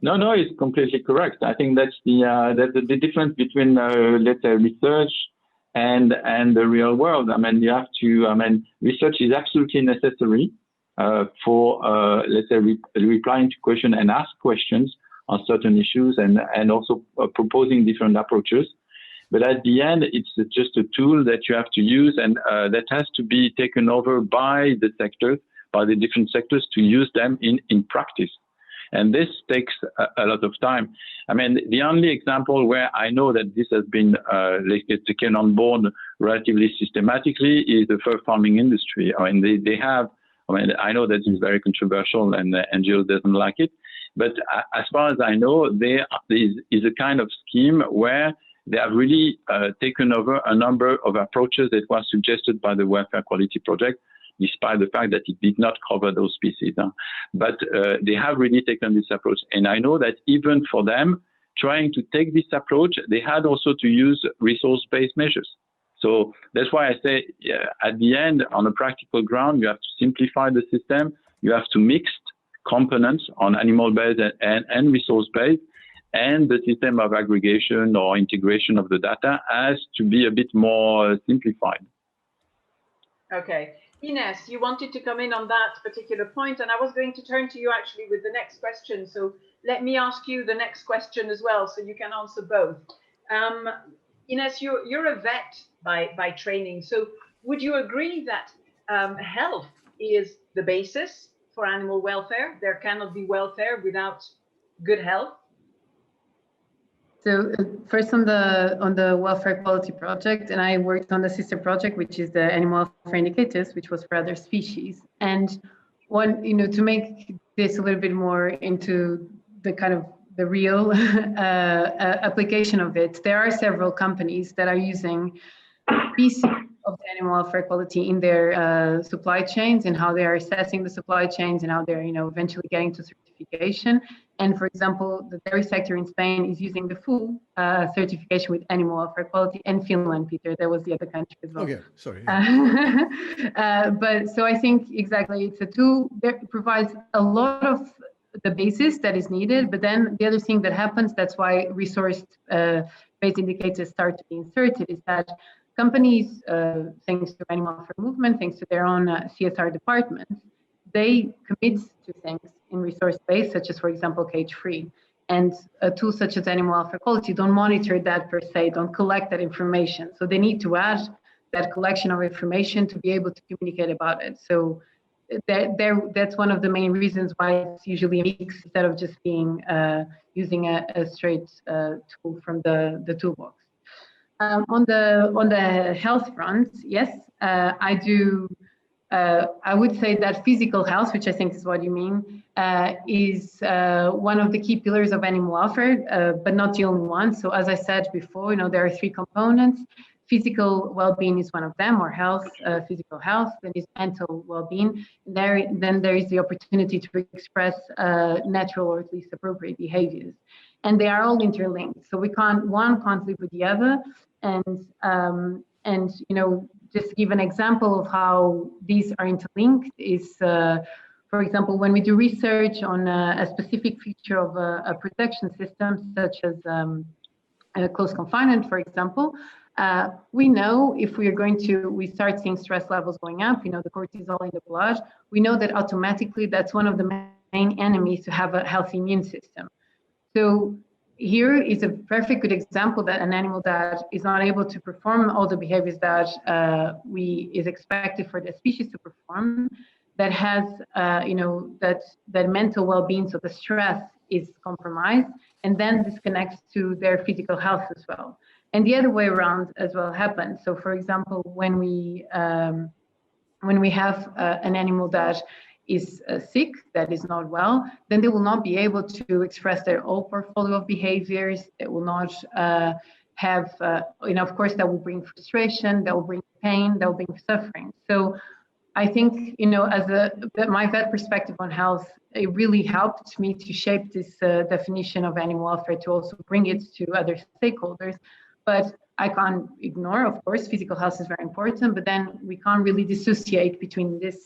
S6: No, it's completely correct. I think that's the difference between let's say research and the real world. You have to. Research is absolutely necessary for let's say replying to questions and ask questions on certain issues, and also proposing different approaches. But at the end, it's just a tool that you have to use, and that has to be taken over by the sectors, by the different sectors, to use them in practice. And this takes a lot of time. The only example where I know that this has been taken on board relatively systematically is the fur farming industry. They have, I know that it's very controversial and the NGO doesn't like it, but as far as I know, there is a kind of scheme where they have really taken over a number of approaches that were suggested by the Welfare Quality Project, despite the fact that it did not cover those species. But they have really taken this approach. And I know that even for them, trying to take this approach, they had also to use resource-based measures. So that's why I say, at the end, on a practical ground, you have to simplify the system. You have to mix components on animal-based and resource-based, and the system of aggregation or integration of the data has to be a bit more simplified.
S1: Okay. Inês, you wanted to come in on that particular point, and I was going to turn to you actually with the next question. So let me ask you the next question as well, so you can answer both. Inês, you're a vet by training. So would you agree that health is the basis for animal welfare? There cannot be welfare without good health?
S5: So first on the welfare quality project, and I worked on the sister project, which is the animal welfare indicators, which was for other species. And one, to make this a little bit more into the kind of the real application of it, there are several companies that are using pieces of the animal welfare quality in their supply chains, and how they are assessing the supply chains, and how they're eventually getting to certification. And for example, the dairy sector in Spain is using the full certification with animal welfare quality, and Finland, Peter, that was the other country as well.
S3: Okay, sorry.
S5: But so I think exactly, it's a tool that provides a lot of the basis that is needed, but then the other thing that happens, that's why resource-based indicators start to be inserted, is that companies, thanks to animal welfare movement, thanks to their own CSR departments, they commit to things in resource-based, such as, for example, cage-free. And tools such as animal welfare quality don't monitor that per se, don't collect that information. So they need to add that collection of information to be able to communicate about it. So that's one of the main reasons why it's usually a mix, instead of just being using a straight tool from the toolbox. On the health front, yes, I do. I would say that physical health, which I think is what you mean, is one of the key pillars of animal welfare, but not the only one. So as I said before, there are three components: physical well-being is one of them, or health, physical health, then is mental well-being. Then there is the opportunity to express natural or at least appropriate behaviors. And they are all interlinked. So one can't live with the other. And you know, just to give an example of how these are interlinked is, for example, when we do research on a specific feature of a protection system, such as close confinement, for example, we know if we start seeing stress levels going up, you know, the cortisol in the blood, we know that automatically that's one of the main enemies to have a healthy immune system. So here is a perfect good example that an animal that is not able to perform all the behaviors that is expected for the species to perform, that has, you know, that mental well-being, so the stress is compromised, and then this connects to their physical health as well. And the other way around as well happens. So, for example, when we have an animal that is sick, that is not well, then they will not be able to express their whole portfolio of behaviors. They will not have, you know, of course, that will bring frustration, that will bring pain, that will bring suffering. So I think, you know, as my vet perspective on health, it really helped me to shape this definition of animal welfare, to also bring it to other stakeholders. But I can't ignore, of course, physical health is very important, but then we can't really dissociate between this,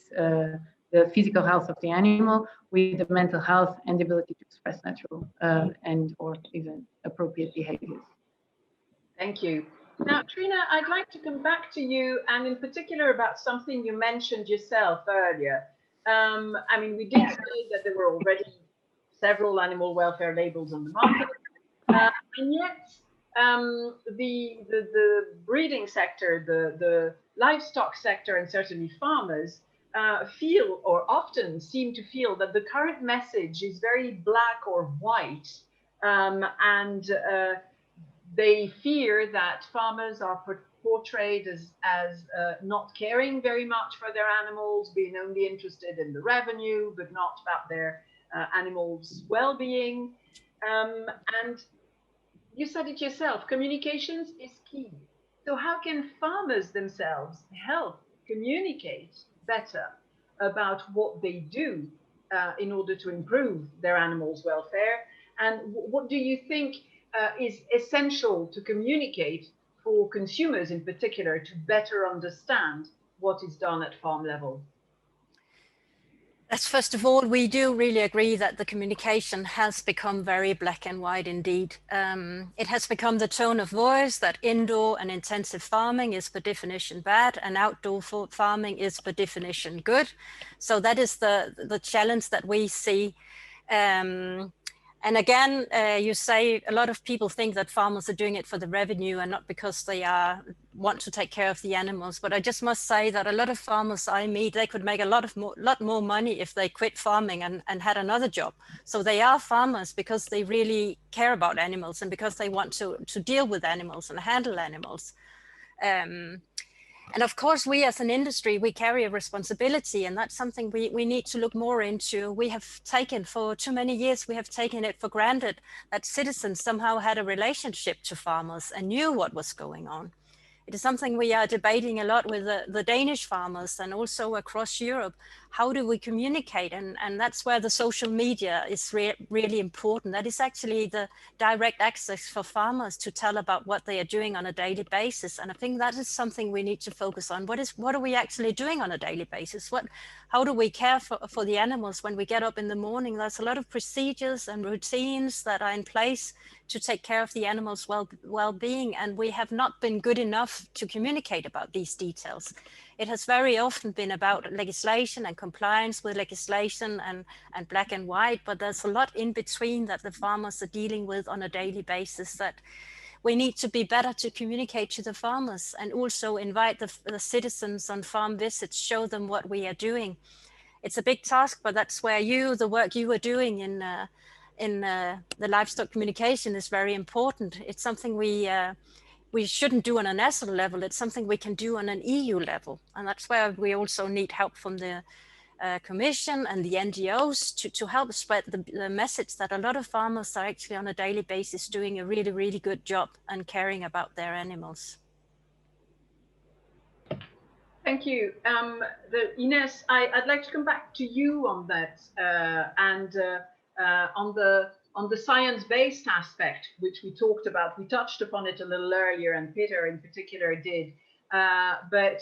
S5: the physical health of the animal with the mental health and the ability to express natural and or even appropriate behaviors.
S1: Thank you. Now, Trine, I'd like to come back to you, and in particular about something you mentioned yourself earlier. I mean, we did say that there were already several animal welfare labels on the market, and yet the breeding sector, the livestock sector, and certainly farmers feel, or often seem to feel, that the current message is very black or white, and they fear that farmers are portrayed as not caring very much for their animals, being only interested in the revenue, but not about their animals' well-being. And you said it yourself, communications is key. So how can farmers themselves help communicate better about what they do in order to improve their animals' welfare? And what do you think is essential to communicate for consumers in particular to better understand what is done at farm level?
S2: As first of all, we do really agree that the communication has become very black and white indeed. It has become the tone of voice that indoor and intensive farming is per definition bad and outdoor farming is per definition good. So that is the challenge that we see. And again, you say a lot of people think that farmers are doing it for the revenue and not because they want to take care of the animals. But I just must say that a lot of farmers I meet, they could make a lot more money if they quit farming and had another job. So they are farmers because they really care about animals and because they want to deal with animals and handle animals. And of course, we as an industry, we carry a responsibility, and that's something we need to look more into. We have taken, for too many years, we have taken it for granted that citizens somehow had a relationship to farmers and knew what was going on. It is something we are debating a lot with the Danish farmers and also across Europe. How do we communicate? And that's where the social media is really important. That is actually the direct access for farmers to tell about what they are doing on a daily basis. And I think that is something we need to focus on. What are we actually doing on a daily basis? How do we care for the animals when we get up in the morning? There's a lot of procedures and routines that are in place to take care of the animals' well-being, and we have not been good enough to communicate about these details. It has very often been about legislation and compliance with legislation and black and white, but there's a lot in between that the farmers are dealing with on a daily basis that we need to be better to communicate to the farmers and also invite the citizens on farm visits, show them what we are doing. It's a big task, but that's where the work you are doing in the livestock communication is very important. It's something we shouldn't do on a national level. It's something we can do on an EU level. And that's where we also need help from the Commission and the NGOs to help spread the message that a lot of farmers are actually on a daily basis doing a really, really good job and caring about their animals.
S1: Thank you. Inês, I'd like to come back to you on that and on the science-based aspect, which we talked about. We touched upon it a little earlier, and Peter in particular did. But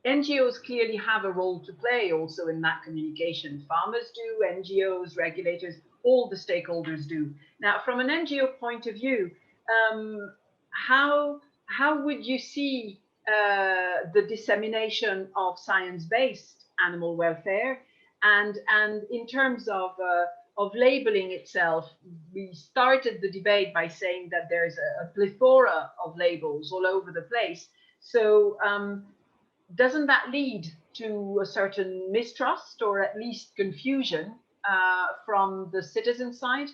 S1: NGOs clearly have a role to play also in that communication. Farmers do, NGOs, regulators, all the stakeholders do. Now, from an NGO point of view, how would you see the dissemination of science-based animal welfare, and in terms of labeling itself? We started the debate by saying that there's a plethora of labels all over the place. So doesn't that lead to a certain mistrust or at least confusion from the citizen side?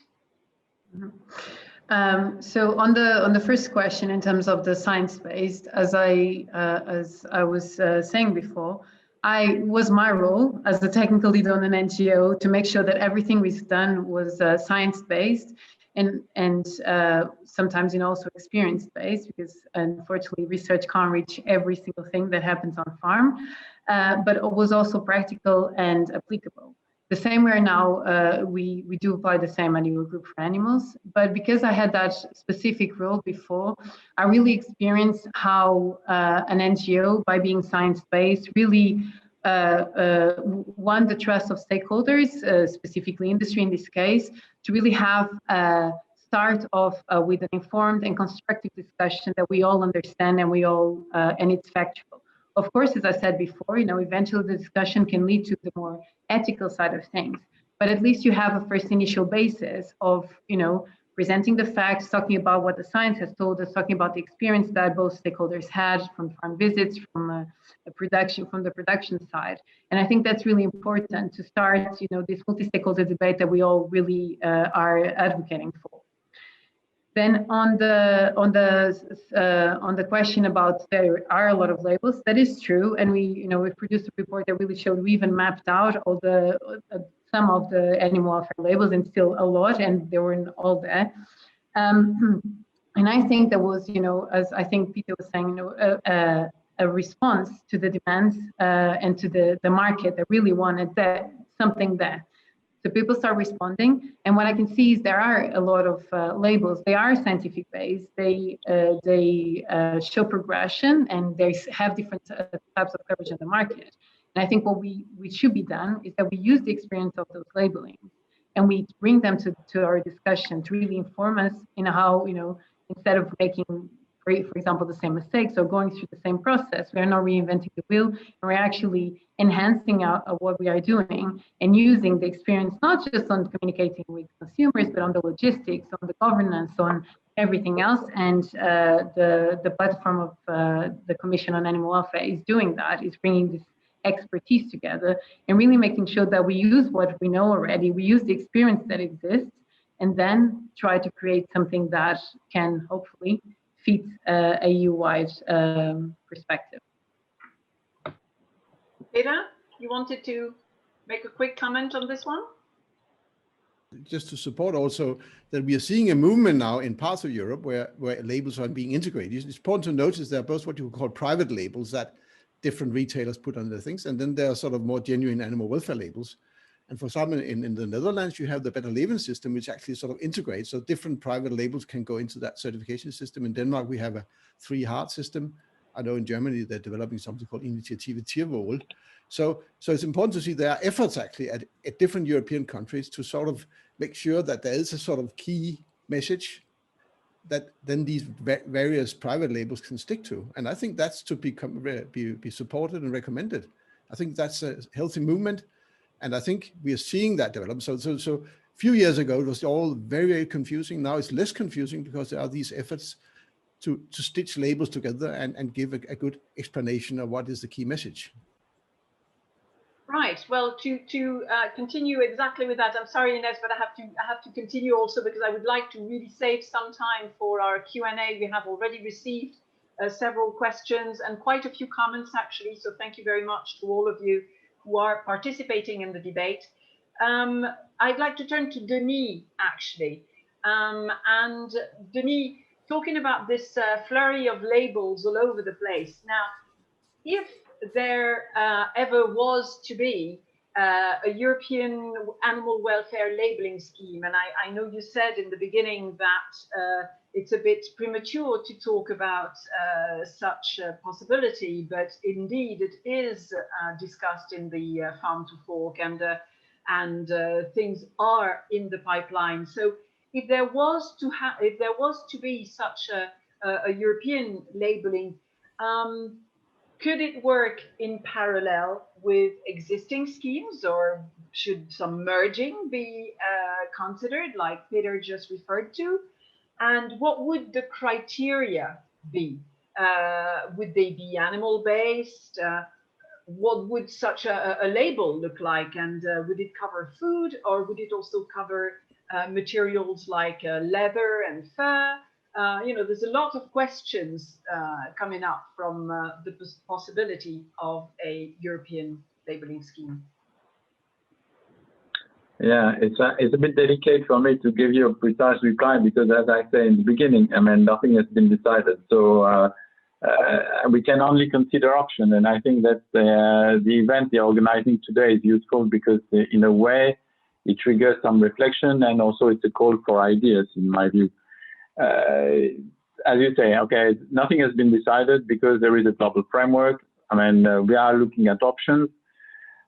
S5: So on the first question, in terms of the science-based, as I was saying before, was my role as the technical lead on an NGO to make sure that everything we've done was science-based and sometimes also experience-based, because unfortunately research can't reach every single thing that happens on farm, but it was also practical and applicable. The same way now, we do apply the same at Eurogroup for animals, but because I had that specific role before, I really experienced how an NGO, by being science-based, really won the trust of stakeholders, specifically industry in this case, to really have a start off with an informed and constructive discussion that we all understand and and it's factual. Of course, as I said before, eventually the discussion can lead to the more ethical side of things, but at least you have a first initial basis of, presenting the facts, talking about what the science has told us, talking about the experience that both stakeholders had from farm visits, from the production side. And I think that's really important to start, this multi-stakeholder debate that we all really are advocating for. Then on the question about there are a lot of labels, that is true, and we produced a report that really showed we even mapped out all the some of the animal welfare labels, and still a lot, and they weren't all there. And I think there was, as I think Peter was saying, a response to the demands and to the market that really wanted something there. So people start responding, and what I can see is there are a lot of labels. They are scientific based. They show progression, and they have different types of coverage in the market. And I think what we should be done is that we use the experience of those labeling, and we bring them to our discussion to really inform us in how, instead of making, for example, the same mistakes or going through the same process, we are not reinventing the wheel, and we're actually enhancing what we are doing and using the experience, not just on communicating with consumers, but on the logistics, on the governance, on everything else. And the platform of the Commission on Animal Welfare is doing that, is bringing this expertise together and really making sure that we use what we know already, we use the experience that exists, and then try to create something that can hopefully fit a EU-wide perspective.
S1: Peter, you wanted to make a quick comment on this one?
S3: Just to support also that we are seeing a movement now in parts of Europe where labels are being integrated. It's important to notice there are both what you call private labels that different retailers put on their things, and then there are sort of more genuine animal welfare labels. And for some in the Netherlands, you have the Better Leven system, which actually sort of integrates, so different private labels can go into that certification system. In Denmark, we have a 3 Heart system. I know in Germany, they're developing something called Initiative Tierwohl. So it's important to see there are efforts actually at different European countries to sort of make sure that there is a sort of key message that then these various private labels can stick to. And I think that's to be supported and recommended. I think that's a healthy movement. And I think we are seeing that develop. So a few years ago, it was all very, very confusing. Now it's less confusing because there are these efforts to stitch labels together and give a good explanation of what is the key message.
S1: Right. Well, to continue exactly with that, I'm sorry, Inês, but I have to continue also because I would like to really save some time for our Q&A. We have already received several questions and quite a few comments actually. So thank you very much to all of you who are participating in the debate. I'd like to turn to Denis actually, and Denis, talking about this flurry of labels all over the place. Now, if there ever was to be a European animal welfare labeling scheme, and I know you said in the beginning that it's a bit premature to talk about such a possibility, but indeed it is discussed in the Farm to Fork, and things are in the pipeline. So if there was to be such a European labeling, could it work in parallel with existing schemes, or should some merging be considered, like Peter just referred to? And what would the criteria be? Would they be animal-based? What would such a label look like? And would it cover food, or would it also cover materials like leather and fur? There's a lot of questions coming up from the possibility of a European labeling scheme.
S6: Yeah, it's a bit delicate for me to give you a precise reply because, as I say in the beginning, I mean, nothing has been decided. So we can only consider options. And I think that the event you're organizing today is useful because, in a way, it triggers some reflection, and also it's a call for ideas, in my view. As you say, okay, nothing has been decided because there is a global framework. I mean, we are looking at options.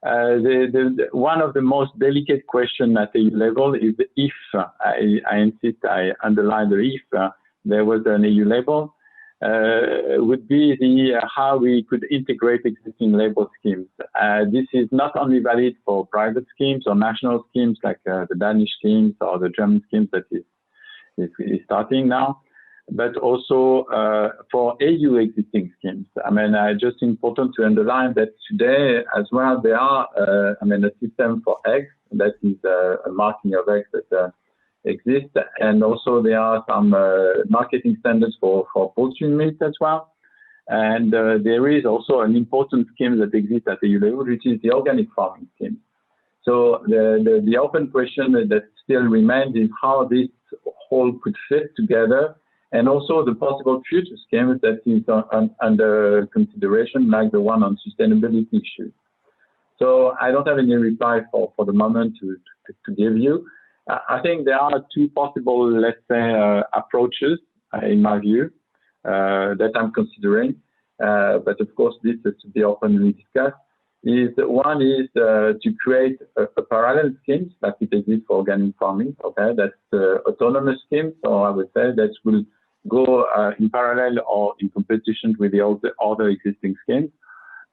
S6: One of the most delicate questions at the EU level is if, I insist, I underline the if, there was an EU label, would be how we could integrate existing label schemes. This is not only valid for private schemes or national schemes like the Danish schemes or the German schemes that is starting now, but also for EU existing schemes. I mean, just important to underline that today as well, there are, a system for eggs, that is a marking of eggs that exists, and also there are some marketing standards for poultry meat as well. And there is also an important scheme that exists at the EU level, which is the organic farming scheme. So the open question that still remains is how this whole could fit together, and also the possible future schemes that is under consideration, like the one on sustainability issues. So I don't have any reply for the moment to give you. I think there are two possible, let's say, approaches, in my view, that I'm considering. But of course, this has to be openly discussed. One is to create a parallel schemes like it exists for organic farming. Okay, that's autonomous schemes, or I would say that will go in parallel or in competition with the other existing schemes.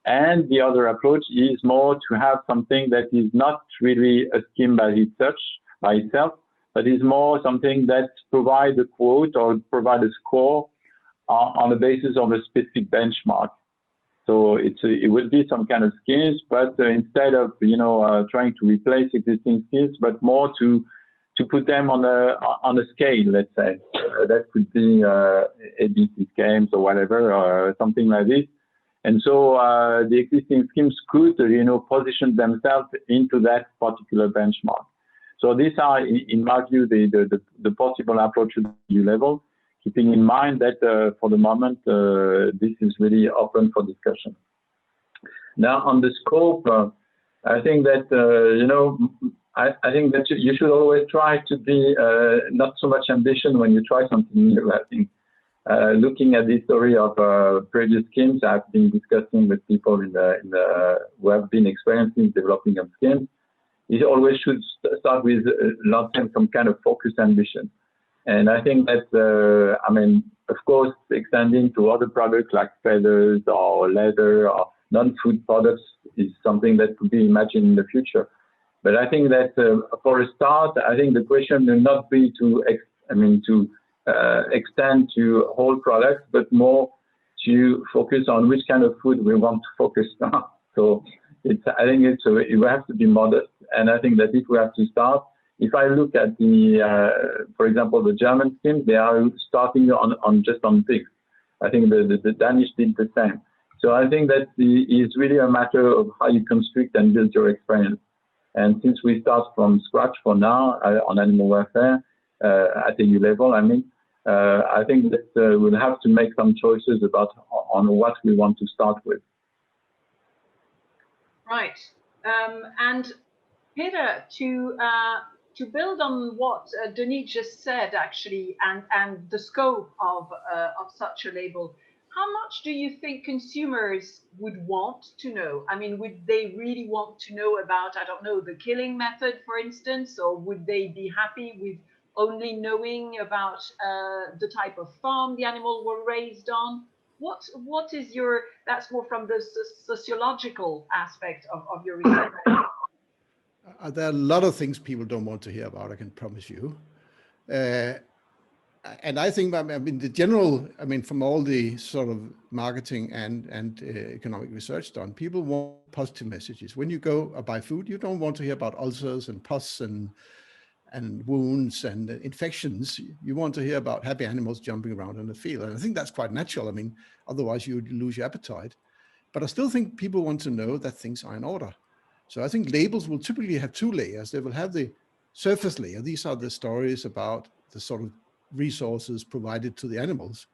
S6: And the other approach is more to have something that is not really a scheme by itself, but is more something that provides a quote or provide a score on the basis of a specific benchmark. So it will be some kind of schemes, but instead of trying to replace existing schemes, but more to put them on a scale, let's say. That could be ABC schemes or whatever, or something like this. And so the existing schemes could position themselves into that particular benchmark. So these are, in my view, the possible approach at the EU level, keeping in mind that for the moment, this is really open for discussion. Now, on the scope, I think that, I think that you should always try to be not so much ambition when you try something new. I think looking at the story of previous schemes, I've been discussing with people who have been experiencing developing of schemes. It always should start with long-term some kind of focused ambition. And I think that, of course, extending to other products like feathers or leather or non-food products is something that could be imagined in the future. But I think that for a start, I think the question will not be to extend to whole products, but more to focus on which kind of food we want to focus on. So I think it will have to be modest. And I think that if we have to start, if I look at for example, the German schemes, they are starting just on pigs. I think the Danish did the same. So I think that it's really a matter of how you construct and build your experience. And since we start from scratch for now on animal welfare at the EU level, I think that we'll have to make some choices on what we want to start with.
S1: Right. And Peter, to build on what Denis just said, actually, and the scope of such a label, how much do you think consumers would want to know? I mean, would they really want to know about, I don't know, the killing method, for instance, or would they be happy with only knowing about the type of farm the animal were raised on? What is your, that's more from the sociological aspect of your research.
S3: There are a lot of things people don't want to hear about, I can promise you. And I think, I mean, the general, I mean, from all the sort of marketing and economic research done, people want positive messages. When you go buy food, you don't want to hear about ulcers and pus and wounds and infections. You want to hear about happy animals jumping around in the field. And I think that's quite natural. I mean, otherwise you would lose your appetite. But I still think people want to know that things are in order. So I think labels will typically have two layers. They will have the surface layer. These are the stories about the sort of resources provided to the animals.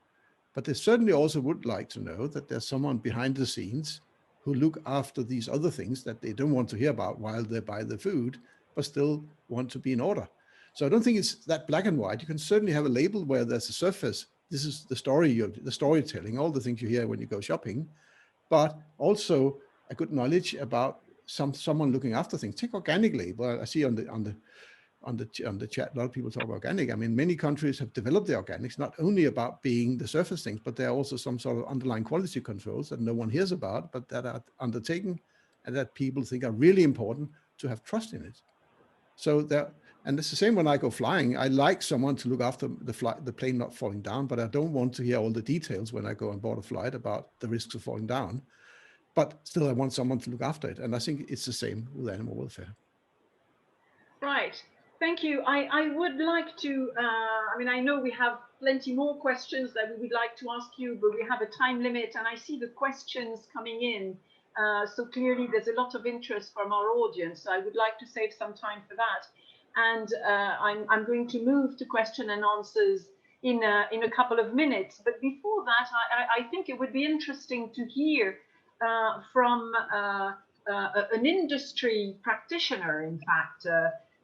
S3: But they certainly also would like to know that there's someone behind the scenes who look after these other things that they don't want to hear about while they buy the food, but still want to be in order. So I don't think it's that black and white. You can certainly have a label where there's a surface. This is the story, the storytelling, all the things you hear when you go shopping, but also a good knowledge about someone looking after things. Take organic label. I see on the chat, a lot of people talk about organic. I mean, many countries have developed the organics, not only about being the surface things, but there are also some sort of underlying quality controls that no one hears about, but that are undertaken and that people think are really important to have trust in it. So that, and it's the same when I go flying. I like someone to look after the plane not falling down, but I don't want to hear all the details when I go on board a flight about the risks of falling down. But still, I want someone to look after it. And I think it's the same with animal welfare.
S1: Right. Thank you. I would like to, I mean, I know we have plenty more questions that we would like to ask you, but we have a time limit and I see the questions coming in. So clearly there's a lot of interest from our audience. So I would like to save some time for that. And I'm going to move to question and answers in a couple of minutes. But before that, I think it would be interesting to hear from an industry practitioner, in fact,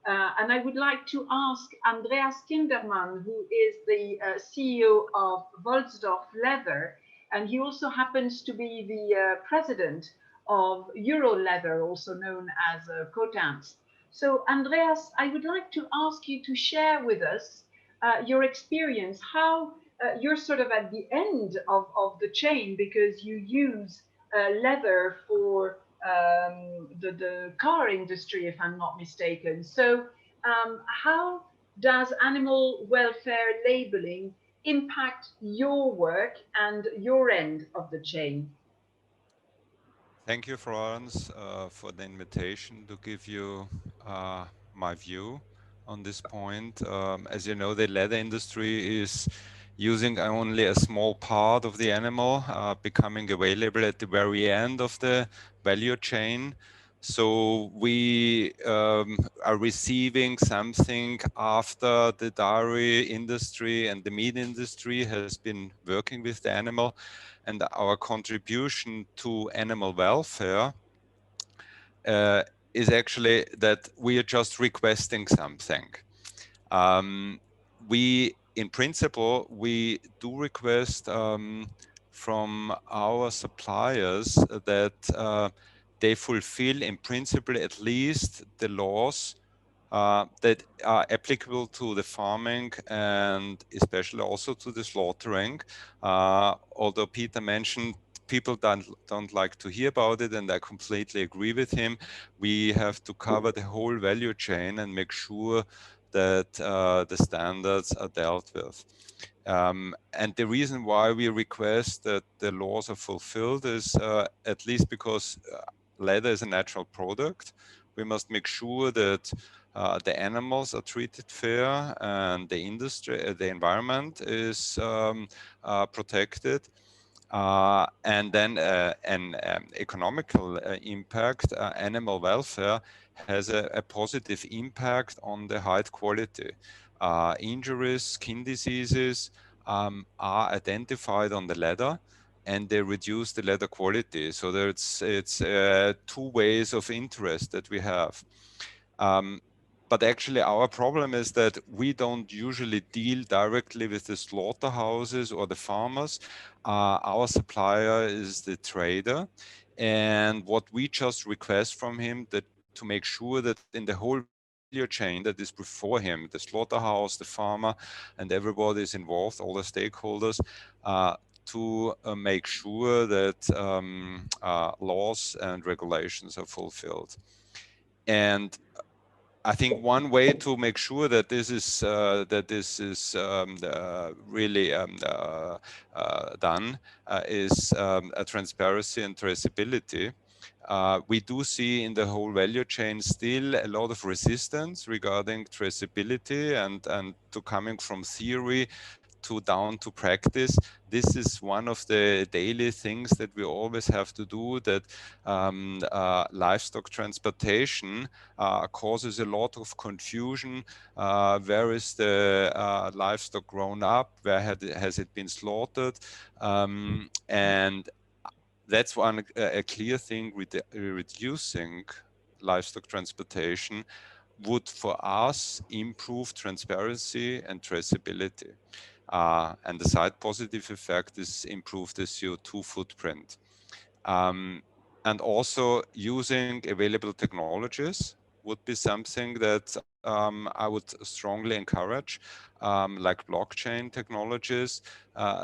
S1: and I would like to ask Andreas Kindermann, who is the CEO of Volksdorf Leather, and he also happens to be the president of Euro Leather, also known as Cotanz. So Andreas, I would like to ask you to share with us your experience, how you're sort of at the end of the chain because you use leather for the car industry, if I'm not mistaken. So how does animal welfare labeling impact your work and your end of the chain?
S7: Thank you, Florence, for the invitation to give you my view on this point. As you know, the leather industry is using only a small part of the animal, becoming available at the very end of the value chain. So we are receiving something after the dairy industry and the meat industry has been working with the animal, and our contribution to animal welfare is actually that we are just requesting something. In principle, we do request from our suppliers that they fulfill in principle at least the laws that are applicable to the farming and especially also to the slaughtering. Although Peter mentioned people don't like to hear about it, and I completely agree with him. We have to cover the whole value chain and make sure that the standards are dealt with. And the reason why we request that the laws are fulfilled is at least because leather is a natural product. We must make sure that the animals are treated fair and the industry, the environment is protected. And then an economical impact, animal welfare has a positive impact on the hide quality. Injuries, skin diseases are identified on the leather, and they reduce the leather quality. So it's two ways of interest that we have. But actually our problem is that we don't usually deal directly with the slaughterhouses or the farmers. Our supplier is the trader. And what we just request from him that to make sure that in the whole value chain that is before him, the slaughterhouse, the farmer, and everybody is involved, all the stakeholders, to make sure that laws and regulations are fulfilled. And I think one way to make sure that this is really done is a transparency and traceability. We do see in the whole value chain still a lot of resistance regarding traceability and to coming from theory to down to practice. This is one of the daily things that we always have to do, that livestock transportation causes a lot of confusion. Where is the livestock grown up? Where has it been slaughtered? And that's one a clear thing with reducing livestock transportation would for us improve transparency and traceability. And the side positive effect is improve the CO2 footprint. And also using available technologies would be something that I would strongly encourage, like blockchain technologies.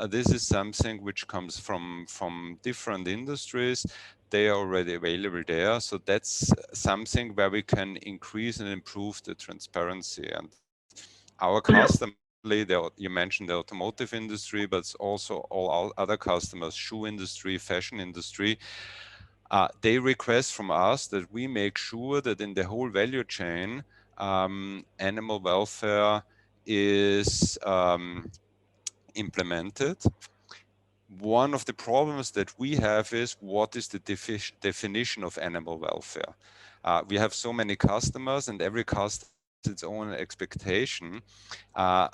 S7: This is something which comes from different industries. They are already available there. So that's something where we can increase and improve the transparency. And our customer, you mentioned the automotive industry, but also all other customers, shoe industry, fashion industry, they request from us that we make sure that in the whole value chain, animal welfare is implemented. One of the problems that we have is what is the definition of animal welfare? We have so many customers and every customer its own expectation.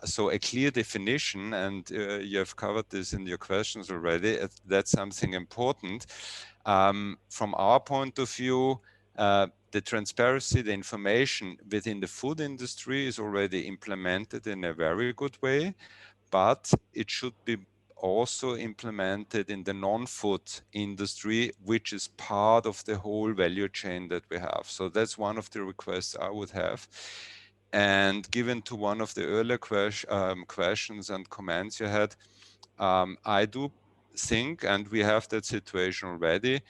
S7: So a clear definition, and you have covered this in your questions already, that's something important. From our point of view, the transparency, the information within the food industry is already implemented in a very good way, but it should be also implemented in the non-food industry, which is part of the whole value chain that we have. So that's one of the requests I would have. And given to one of the earlier questions and comments you had, I do think, and we have that situation already,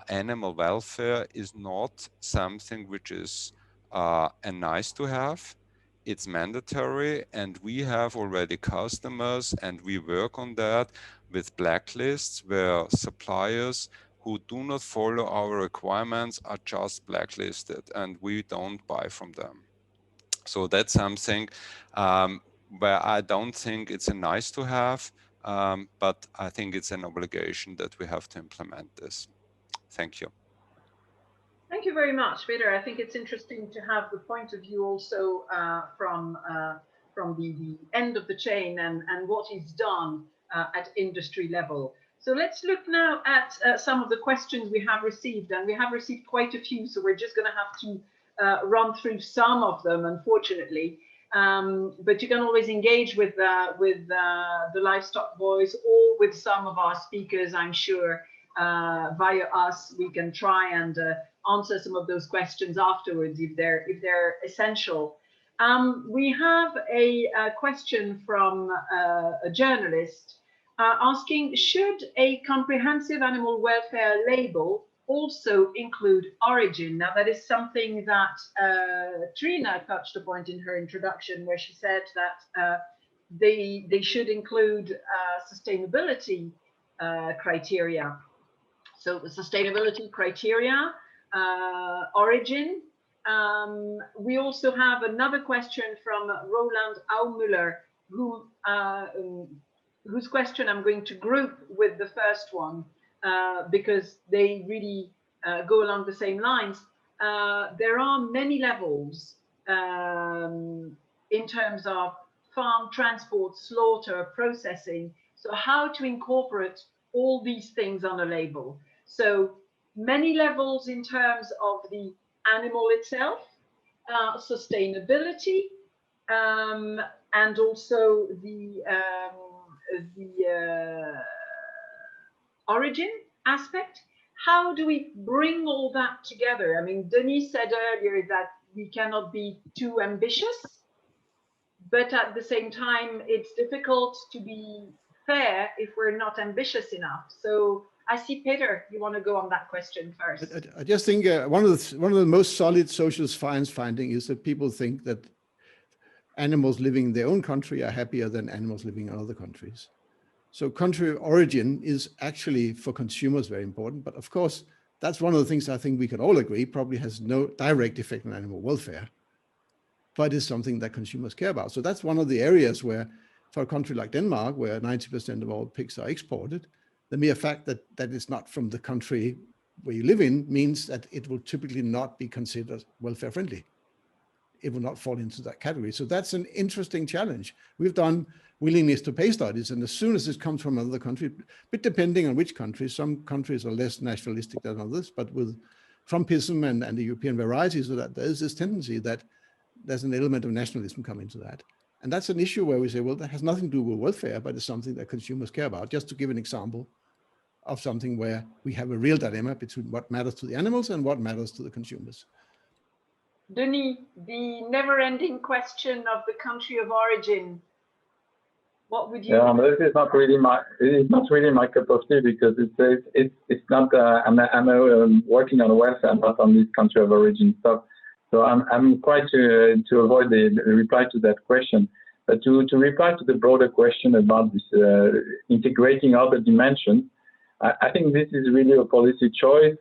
S7: animal welfare is not something which is a nice to have. It's mandatory, and we have already customers, and we work on that with blacklists where suppliers who do not follow our requirements are just blacklisted, and we don't buy from them. So that's something where I don't think it's a nice to have, but I think it's an obligation that we have to implement this. Thank you.
S1: Thank you very much, Peter. I think it's interesting to have the point of view also from the end of the chain and what is done at industry level. So let's look now at some of the questions we have received, and we have received quite a few, so we're just going to have to run through some of them, unfortunately. But you can always engage with the Livestock Voice or with some of our speakers, I'm sure, via us. We can try and answer some of those questions afterwards if they're essential. We have a question from a journalist asking, should a comprehensive animal welfare label also include origin? Now, that is something that Trine touched upon in her introduction, where she said that they should include sustainability criteria. So the sustainability criteria, origin. We also have another question from Roland Aumüller, whose question I'm going to group with the first one, because they really go along the same lines. There are many levels in terms of farm, transport, slaughter, processing. So how to incorporate all these things on a label. So many levels in terms of the animal itself, sustainability, and also the origin aspect. How do we bring all that together? I mean, Denis said earlier that we cannot be too ambitious, but at the same time, it's difficult to be fair if we're not ambitious enough. So I see, Peter, you want to go on that question first.
S3: I just think one of the most solid social science findings is that people think that animals living in their own country are happier than animals living in other countries. So country of origin is actually for consumers very important, but of course, that's one of the things I think we can all agree probably has no direct effect on animal welfare, but is something that consumers care about. So that's one of the areas where, for a country like Denmark, where 90% of all pigs are exported, the mere fact that that is not from the country where you live in means that it will typically not be considered welfare friendly. It will not fall into that category. So that's an interesting challenge. We've done willingness to pay studies, and as soon as it comes from another country, but depending on which country, some countries are less nationalistic than others, but with Trumpism and the European varieties of that, there is this tendency that there's an element of nationalism coming to that. And that's an issue where we say, well, that has nothing to do with welfare, but it's something that consumers care about. Just to give an example of something where we have a real dilemma between what matters to the animals and what matters to the consumers.
S1: Denis, the never-ending question of the country of origin. What would you?
S6: Yeah, but this is not really my cup of tea, because it's not. I'm working on welfare, not on this country of origin stuff. So I'm quite to avoid the reply to that question. But to reply to the broader question about this integrating other dimensions, I think this is really a policy choice.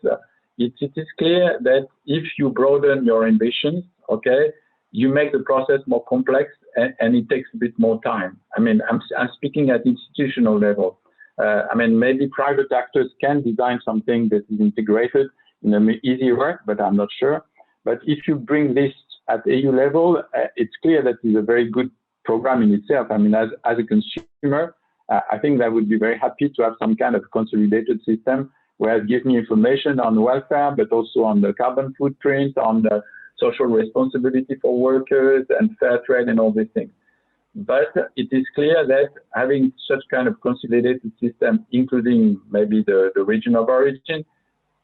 S6: It is clear that if you broaden your ambitions, okay, you make the process more complex, and it takes a bit more time. I mean, I'm speaking at institutional level. I mean, maybe private actors can design something that is integrated in an easy way, but I'm not sure. But if you bring this at EU level, it's clear that it's a very good program in itself. I mean, as a consumer, I think that I would be very happy to have some kind of consolidated system where it gives me information on welfare, but also on the carbon footprint, on the social responsibility for workers and fair trade and all these things. But it is clear that having such kind of consolidated system, including maybe the region of origin,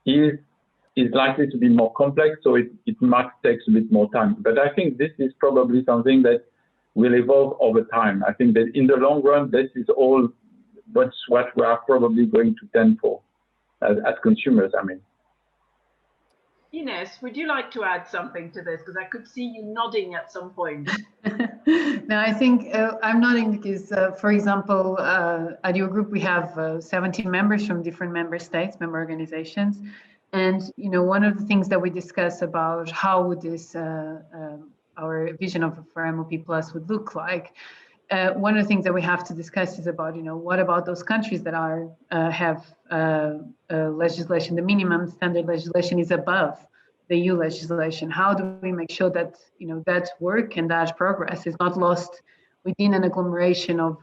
S6: is likely to be more complex, so it might take a bit more time. But I think this is probably something that will evolve over time. I think that in the long run, this is all what we are probably going to tend for as consumers, I mean.
S1: Inês, would you like to add something to this? Because I could see you nodding at some point.
S5: No, I think I'm nodding because, for example, at Eurogroup, we have 17 members from different member states, member organizations. And, you know, one of the things that we discuss about how would this, our vision of for MOP Plus would look like, one of the things that we have to discuss is about, you know, what about those countries that are have legislation, the minimum standard legislation is above the EU legislation. How do we make sure that, you know, that work and that progress is not lost within an agglomeration of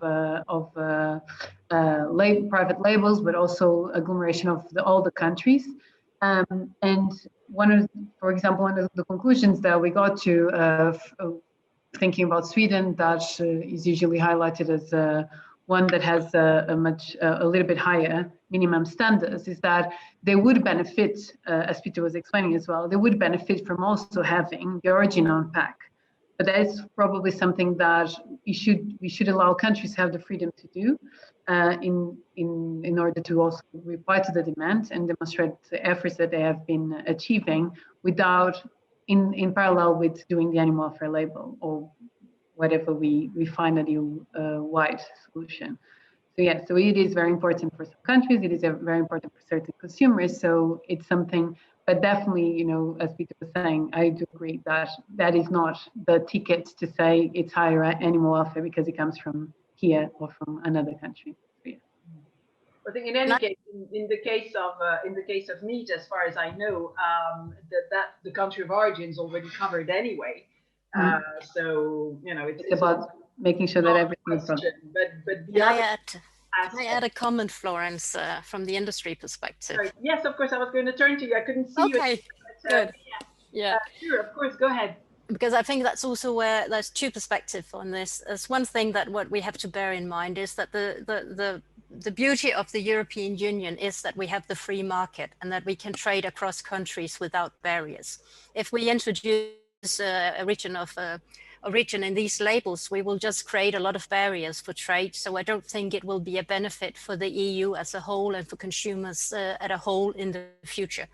S5: private labels, but also agglomeration of all the countries. And for example, one of the conclusions that we got to thinking about Sweden, that is usually highlighted as one that has a little bit higher minimum standards, is that they would benefit, as Peter was explaining as well, they would benefit from also having the origin on pack. But that's probably something that we should allow countries to have the freedom to do in order to also reply to the demand and demonstrate the efforts that they have been achieving without in parallel with doing the animal welfare label or whatever we find a new wide solution. So yeah, so it is very important for some countries. It is very important for certain consumers. So it's something, but definitely, you know, as Peter was saying, I do agree that that is not the ticket to say it's higher animal welfare because it comes from here or from another country. So, yeah.
S1: I think in any case, in the case of meat, as far as I know, that the country of origin is already covered anyway. So you know, it's
S5: about making sure that everything is.
S1: But the other
S2: Can I add a comment, Florence, from the industry perspective?
S1: Sorry. Yes, of course. I was going to turn to you. I couldn't see you.
S2: Okay, good. Yeah.
S1: Sure, of course. Go ahead.
S2: Because I think that's also where there's two perspectives on this. There's one thing that what we have to bear in mind is that the beauty of the European Union is that we have the free market and that we can trade across countries without barriers. If we introduce a origin in these labels, we will just create a lot of barriers for trade. So I don't think it will be a benefit for the EU as a whole and for consumers at a whole in the future.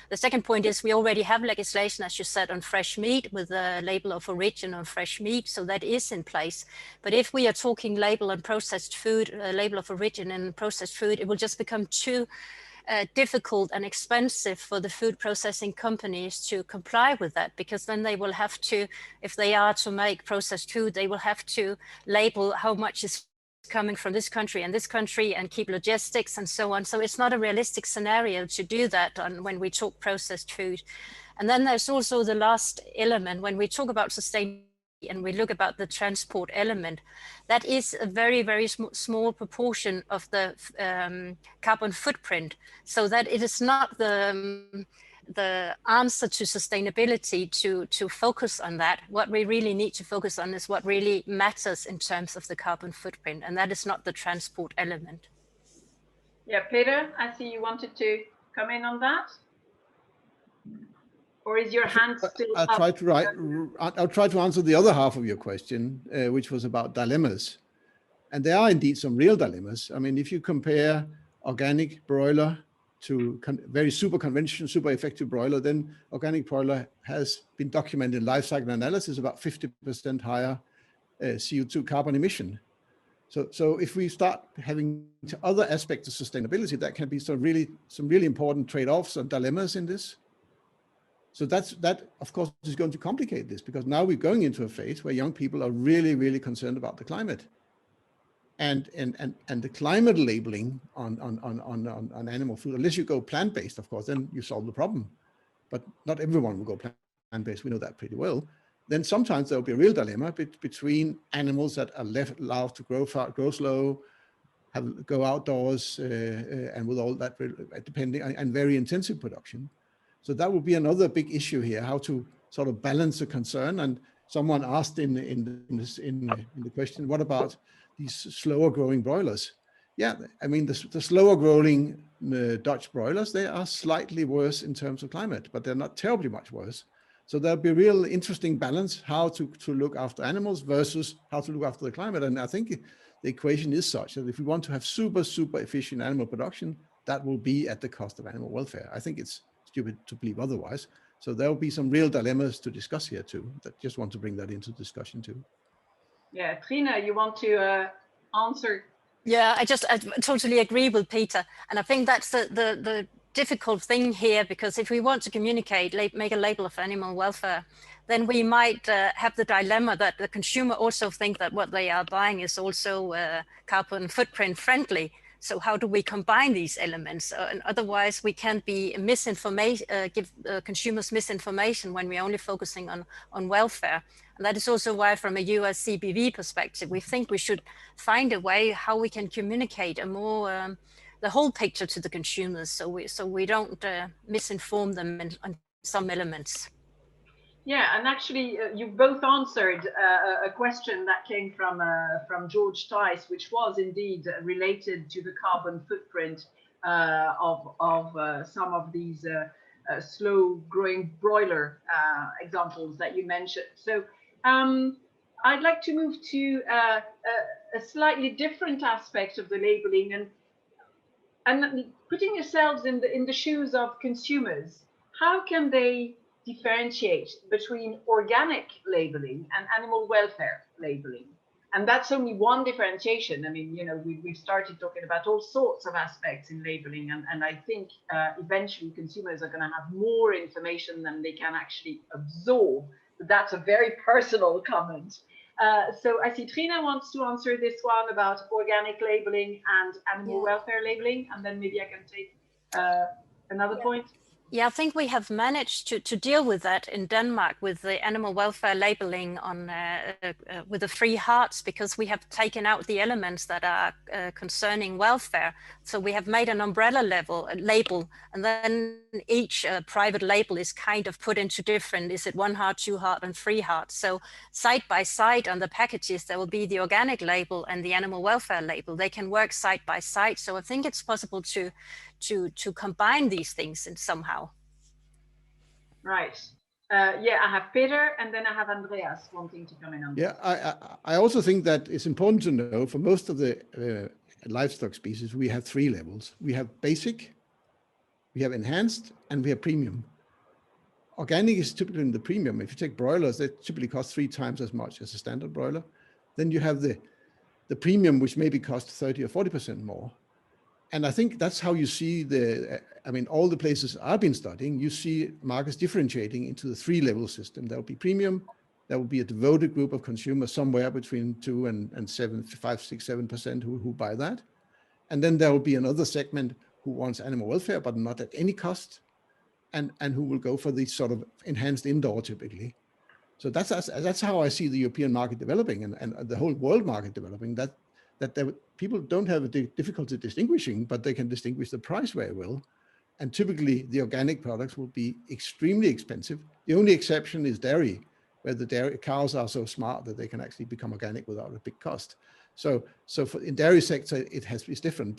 S2: The second point is we already have legislation, as you said, on fresh meat with a label of origin on fresh meat. So that is in place. But if we are talking label on processed food, label of origin and processed food, it will just become too difficult and expensive for the food processing companies to comply with that, because then they will have to, if they are to make processed food, they will have to label how much is coming from this country and keep logistics and so on. So it's not a realistic scenario to do that when we talk processed food. And then there's also the last element when we talk about sustainability and we look about the transport element. That is a very, very small proportion of the carbon footprint. So that it is not the answer to sustainability to focus on that. What we really need to focus on is what really matters in terms of the carbon footprint, and that is not the transport element.
S1: Yeah, Peter, I see you wanted to come in on that. Or is your hand still up?
S3: I'll try to answer the other half of your question, which was about dilemmas. And there are indeed some real dilemmas. I mean, if you compare organic broiler to very super conventional, super effective broiler, then organic broiler has been documented in life cycle analysis about 50% higher CO2 carbon emission. So if we start having other aspects of sustainability, that can be some really important trade-offs and dilemmas in this. So that of course is going to complicate this, because now we're going into a phase where young people are really, really concerned about the climate. And the climate labeling on animal food, unless you go plant-based, of course, then you solve the problem. But not everyone will go plant-based. We know that pretty well. Then sometimes there'll be a real dilemma between animals that are allowed to grow slow, go outdoors, and with all that, depending and very intensive production. So that will be another big issue here: how to sort of balance the concern. And someone asked in the question, what about these slower growing broilers? Yeah, I mean, the slower growing Dutch broilers, they are slightly worse in terms of climate, but they're not terribly much worse. So there'll be a real interesting balance, how to look after animals versus how to look after the climate. And I think the equation is such that if we want to have super, super efficient animal production, that will be at the cost of animal welfare. I think it's stupid to believe otherwise. So there will be some real dilemmas to discuss here too. That just want to bring that into discussion too.
S1: Yeah, Trine, you want to answer?
S2: Yeah, I totally agree with Peter. And I think that's the difficult thing here, because if we want to communicate, make a label of animal welfare, then we might have the dilemma that the consumer also think that what they are buying is also carbon footprint friendly. So how do we combine these elements? And otherwise we can't be give consumers misinformation when we're only focusing on welfare. And that is also why, from a US CBV perspective, we think we should find a way how we can communicate a more the whole picture to the consumers, so we don't misinform them on some elements.
S1: Yeah, and actually, you both answered a question that came from George Tice, which was indeed related to the carbon footprint of some of these slow-growing broiler examples that you mentioned. So I'd like to move to a slightly different aspect of the labeling, and putting yourselves in the shoes of consumers. How can they differentiate between organic labeling and animal welfare labeling? And that's only one differentiation. I mean, you know, we've started talking about all sorts of aspects in labeling, and I think eventually consumers are going to have more information than they can actually absorb. But that's a very personal comment. So I see Trine wants to answer this one about organic labeling and animal welfare labeling, and then maybe I can take another point.
S2: Yeah, I think we have managed to deal with that in Denmark with the animal welfare labeling on with the 3 hearts, because we have taken out the elements that are concerning welfare. So we have made an umbrella label, and then each private label is kind of put into different, is it 1 heart, 2 heart, and 3 hearts. So side by side on the packages, there will be the organic label and the animal welfare label. They can work side by side. So I think it's possible to combine these things in somehow.
S1: Right. Yeah, I have Peter, and then I have Andreas wanting to come in on this.
S3: Yeah, I also think that it's important to know for most of the livestock species, we have 3 levels. We have basic, we have enhanced, and we have premium. Organic is typically in the premium. If you take broilers, they typically cost 3 times as much as a standard broiler. Then you have the premium, which maybe costs 30 or 40% more. And I think that's how you see all the places I've been studying, you see markets differentiating into the 3-level system. There will be premium, there will be a devoted group of consumers somewhere between 2 and 7, 5, 6, 7% who buy that. And then there will be another segment who wants animal welfare, but not at any cost, and who will go for the sort of enhanced indoor typically. So that's how I see the European market developing and the whole world market developing, that people don't have a difficulty distinguishing, but they can distinguish the price very well. And typically the organic products will be extremely expensive. The only exception is dairy, where the dairy cows are so smart that they can actually become organic without a big cost. So for in dairy sector, it's different,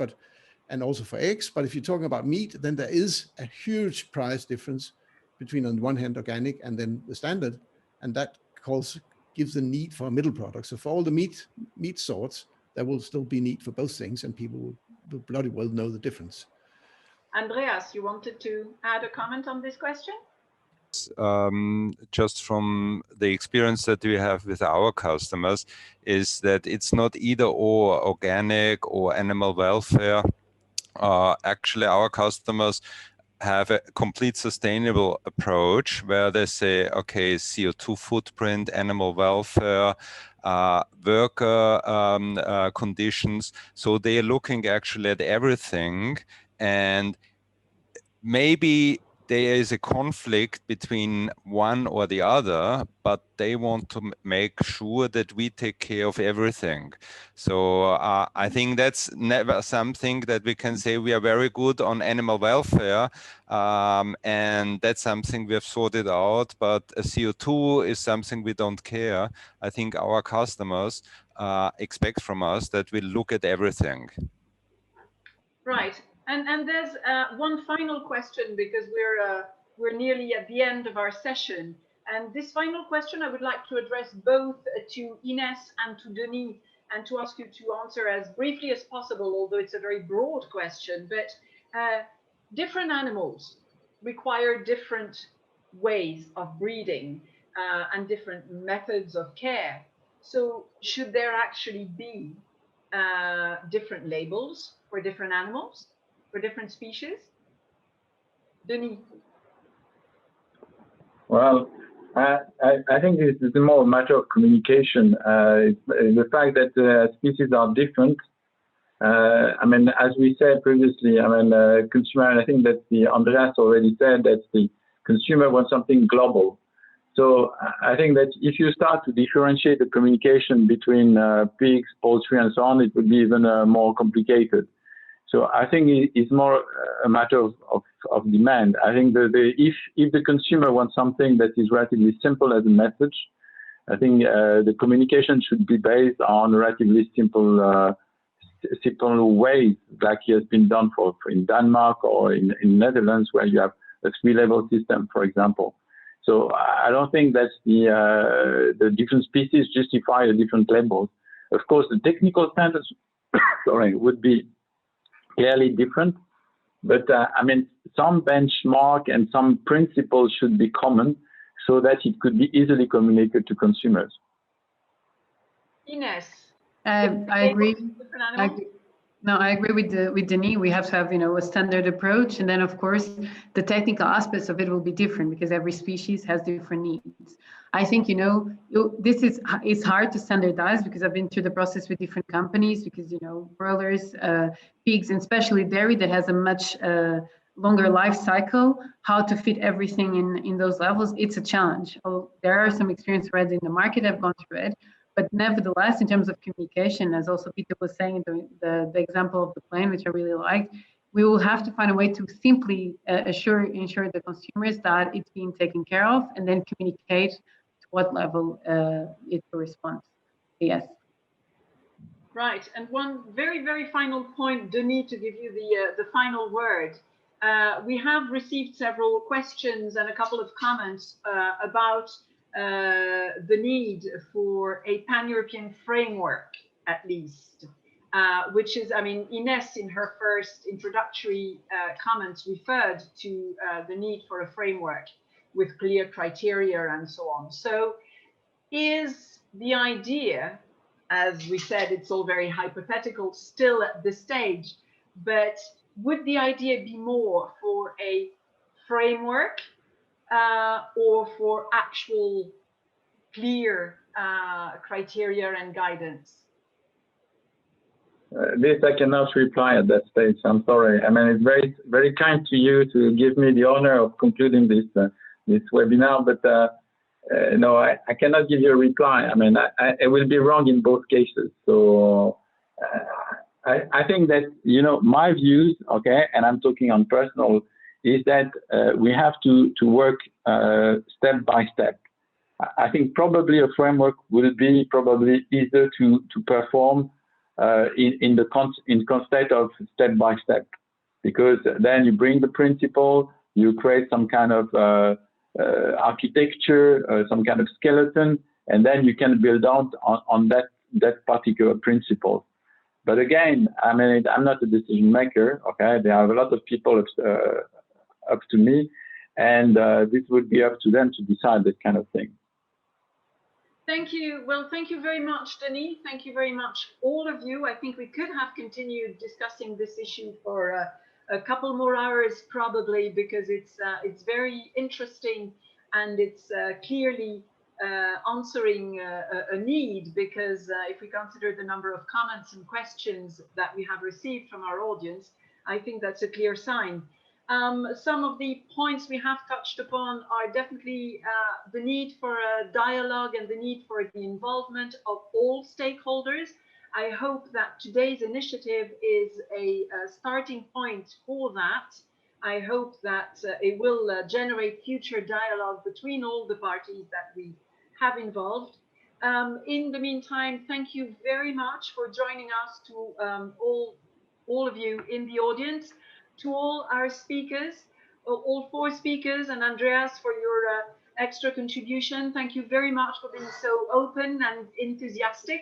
S3: and also for eggs. But if you're talking about meat, then there is a huge price difference between, on one hand, organic and then the standard. And that gives the need for a middle product. So for all the meat sorts, there will still be need for both things, and people will bloody well know the difference.
S1: Andreas, you wanted to add a comment on this question?
S7: Just from the experience that we have with our customers, is that it's not either or organic or animal welfare. Actually, our customers have a complete sustainable approach where they say, okay, CO2 footprint, animal welfare, worker conditions. So they are looking actually at everything, and maybe there is a conflict between one or the other, but they want to make sure that we take care of everything. So I think that's never something that we can say we are very good on animal welfare, and that's something we have sorted out, but CO2 is something we don't care. I think our customers expect from us that we look at everything.
S1: Right. And there's one final question, because we're nearly at the end of our session. And this final question I would like to address both to Inês and to Denis, and to ask you to answer as briefly as possible, although it's a very broad question. But different animals require different ways of breeding and different methods of care. So should there actually be different labels for different animals, for different species? Denis?
S6: Well, I think this is more a matter of communication. The fact that species are different. As we said previously, consumer, and I think that Andreas already said that the consumer wants something global. So I think that if you start to differentiate the communication between pigs, poultry, and so on, it would be even more complicated. So I think it's more a matter of demand. I think that if the consumer wants something that is relatively simple as a message, I think the communication should be based on relatively simple ways, like it has been done in Denmark or in Netherlands, where you have a 3-level system, for example. So I don't think that the different species justify the different labels. Of course, the technical standards would be clearly different, but some benchmark and some principles should be common so that it could be easily communicated to consumers.
S1: Inês?
S5: I agree. I agree with Denis. We have to have a standard approach, and then of course the technical aspects of it will be different because every species has different needs. I think it's hard to standardize, because I've been through the process with different companies, because broilers, pigs, and especially dairy, that has a much longer life cycle, how to fit everything in those levels, it's a challenge. There are some experience already in the market, I've gone through it, but nevertheless, in terms of communication, as also Peter was saying, the example of the plane, which I really liked, we will have to find a way to simply ensure the consumers that it's being taken care of, and then communicate to what level it corresponds. Yes.
S1: Right, and one very, very final point, Denis, to give you the final word. We have received several questions and a couple of comments about the need for a pan-European framework, at least, which is, I mean, Inês in her first introductory comments referred to the need for a framework with clear criteria and so on. So is the idea, as we said, it's all very hypothetical still at this stage, but would the idea be more for a framework or for actual clear criteria and guidance?
S6: This I cannot reply at that stage. I'm sorry. I mean, it's very, very kind to you to give me the honor of concluding this this webinar, but no, I cannot give you a reply. I mean, I will be wrong in both cases. So I think that, you know, my views, okay, and I'm talking on personal, is that we have to work step by step. I think probably a framework will be probably easier to perform in context of step by step, because then you bring the principle, you create some kind of architecture, some kind of skeleton, and then you can build out on that particular principle. But again, I mean, I'm not a decision maker, okay? There are a lot of people up to me, and this would be up to them to decide that kind of thing.
S1: Thank you. Well, thank you very much, Denis. Thank you very much, all of you. I think we could have continued discussing this issue for a couple more hours, probably, because it's very interesting, and it's clearly answering a need, because if we consider the number of comments and questions that we have received from our audience, I think that's a clear sign. Some of the points we have touched upon are definitely the need for a dialogue and the need for the involvement of all stakeholders. I hope that today's initiative is a starting point for that. I hope that it will generate future dialogue between all the parties that we have involved. In the meantime, thank you very much for joining us, to all of you in the audience, to all our speakers, all 4 speakers, and Andreas for your extra contribution. Thank you very much for being so open and enthusiastic.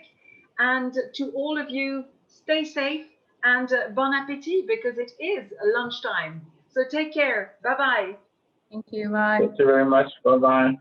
S1: And to all of you, stay safe and bon appetit, because it is lunchtime. So take care. Bye-bye.
S5: Thank you. Bye.
S6: Thank you very much. Bye-bye.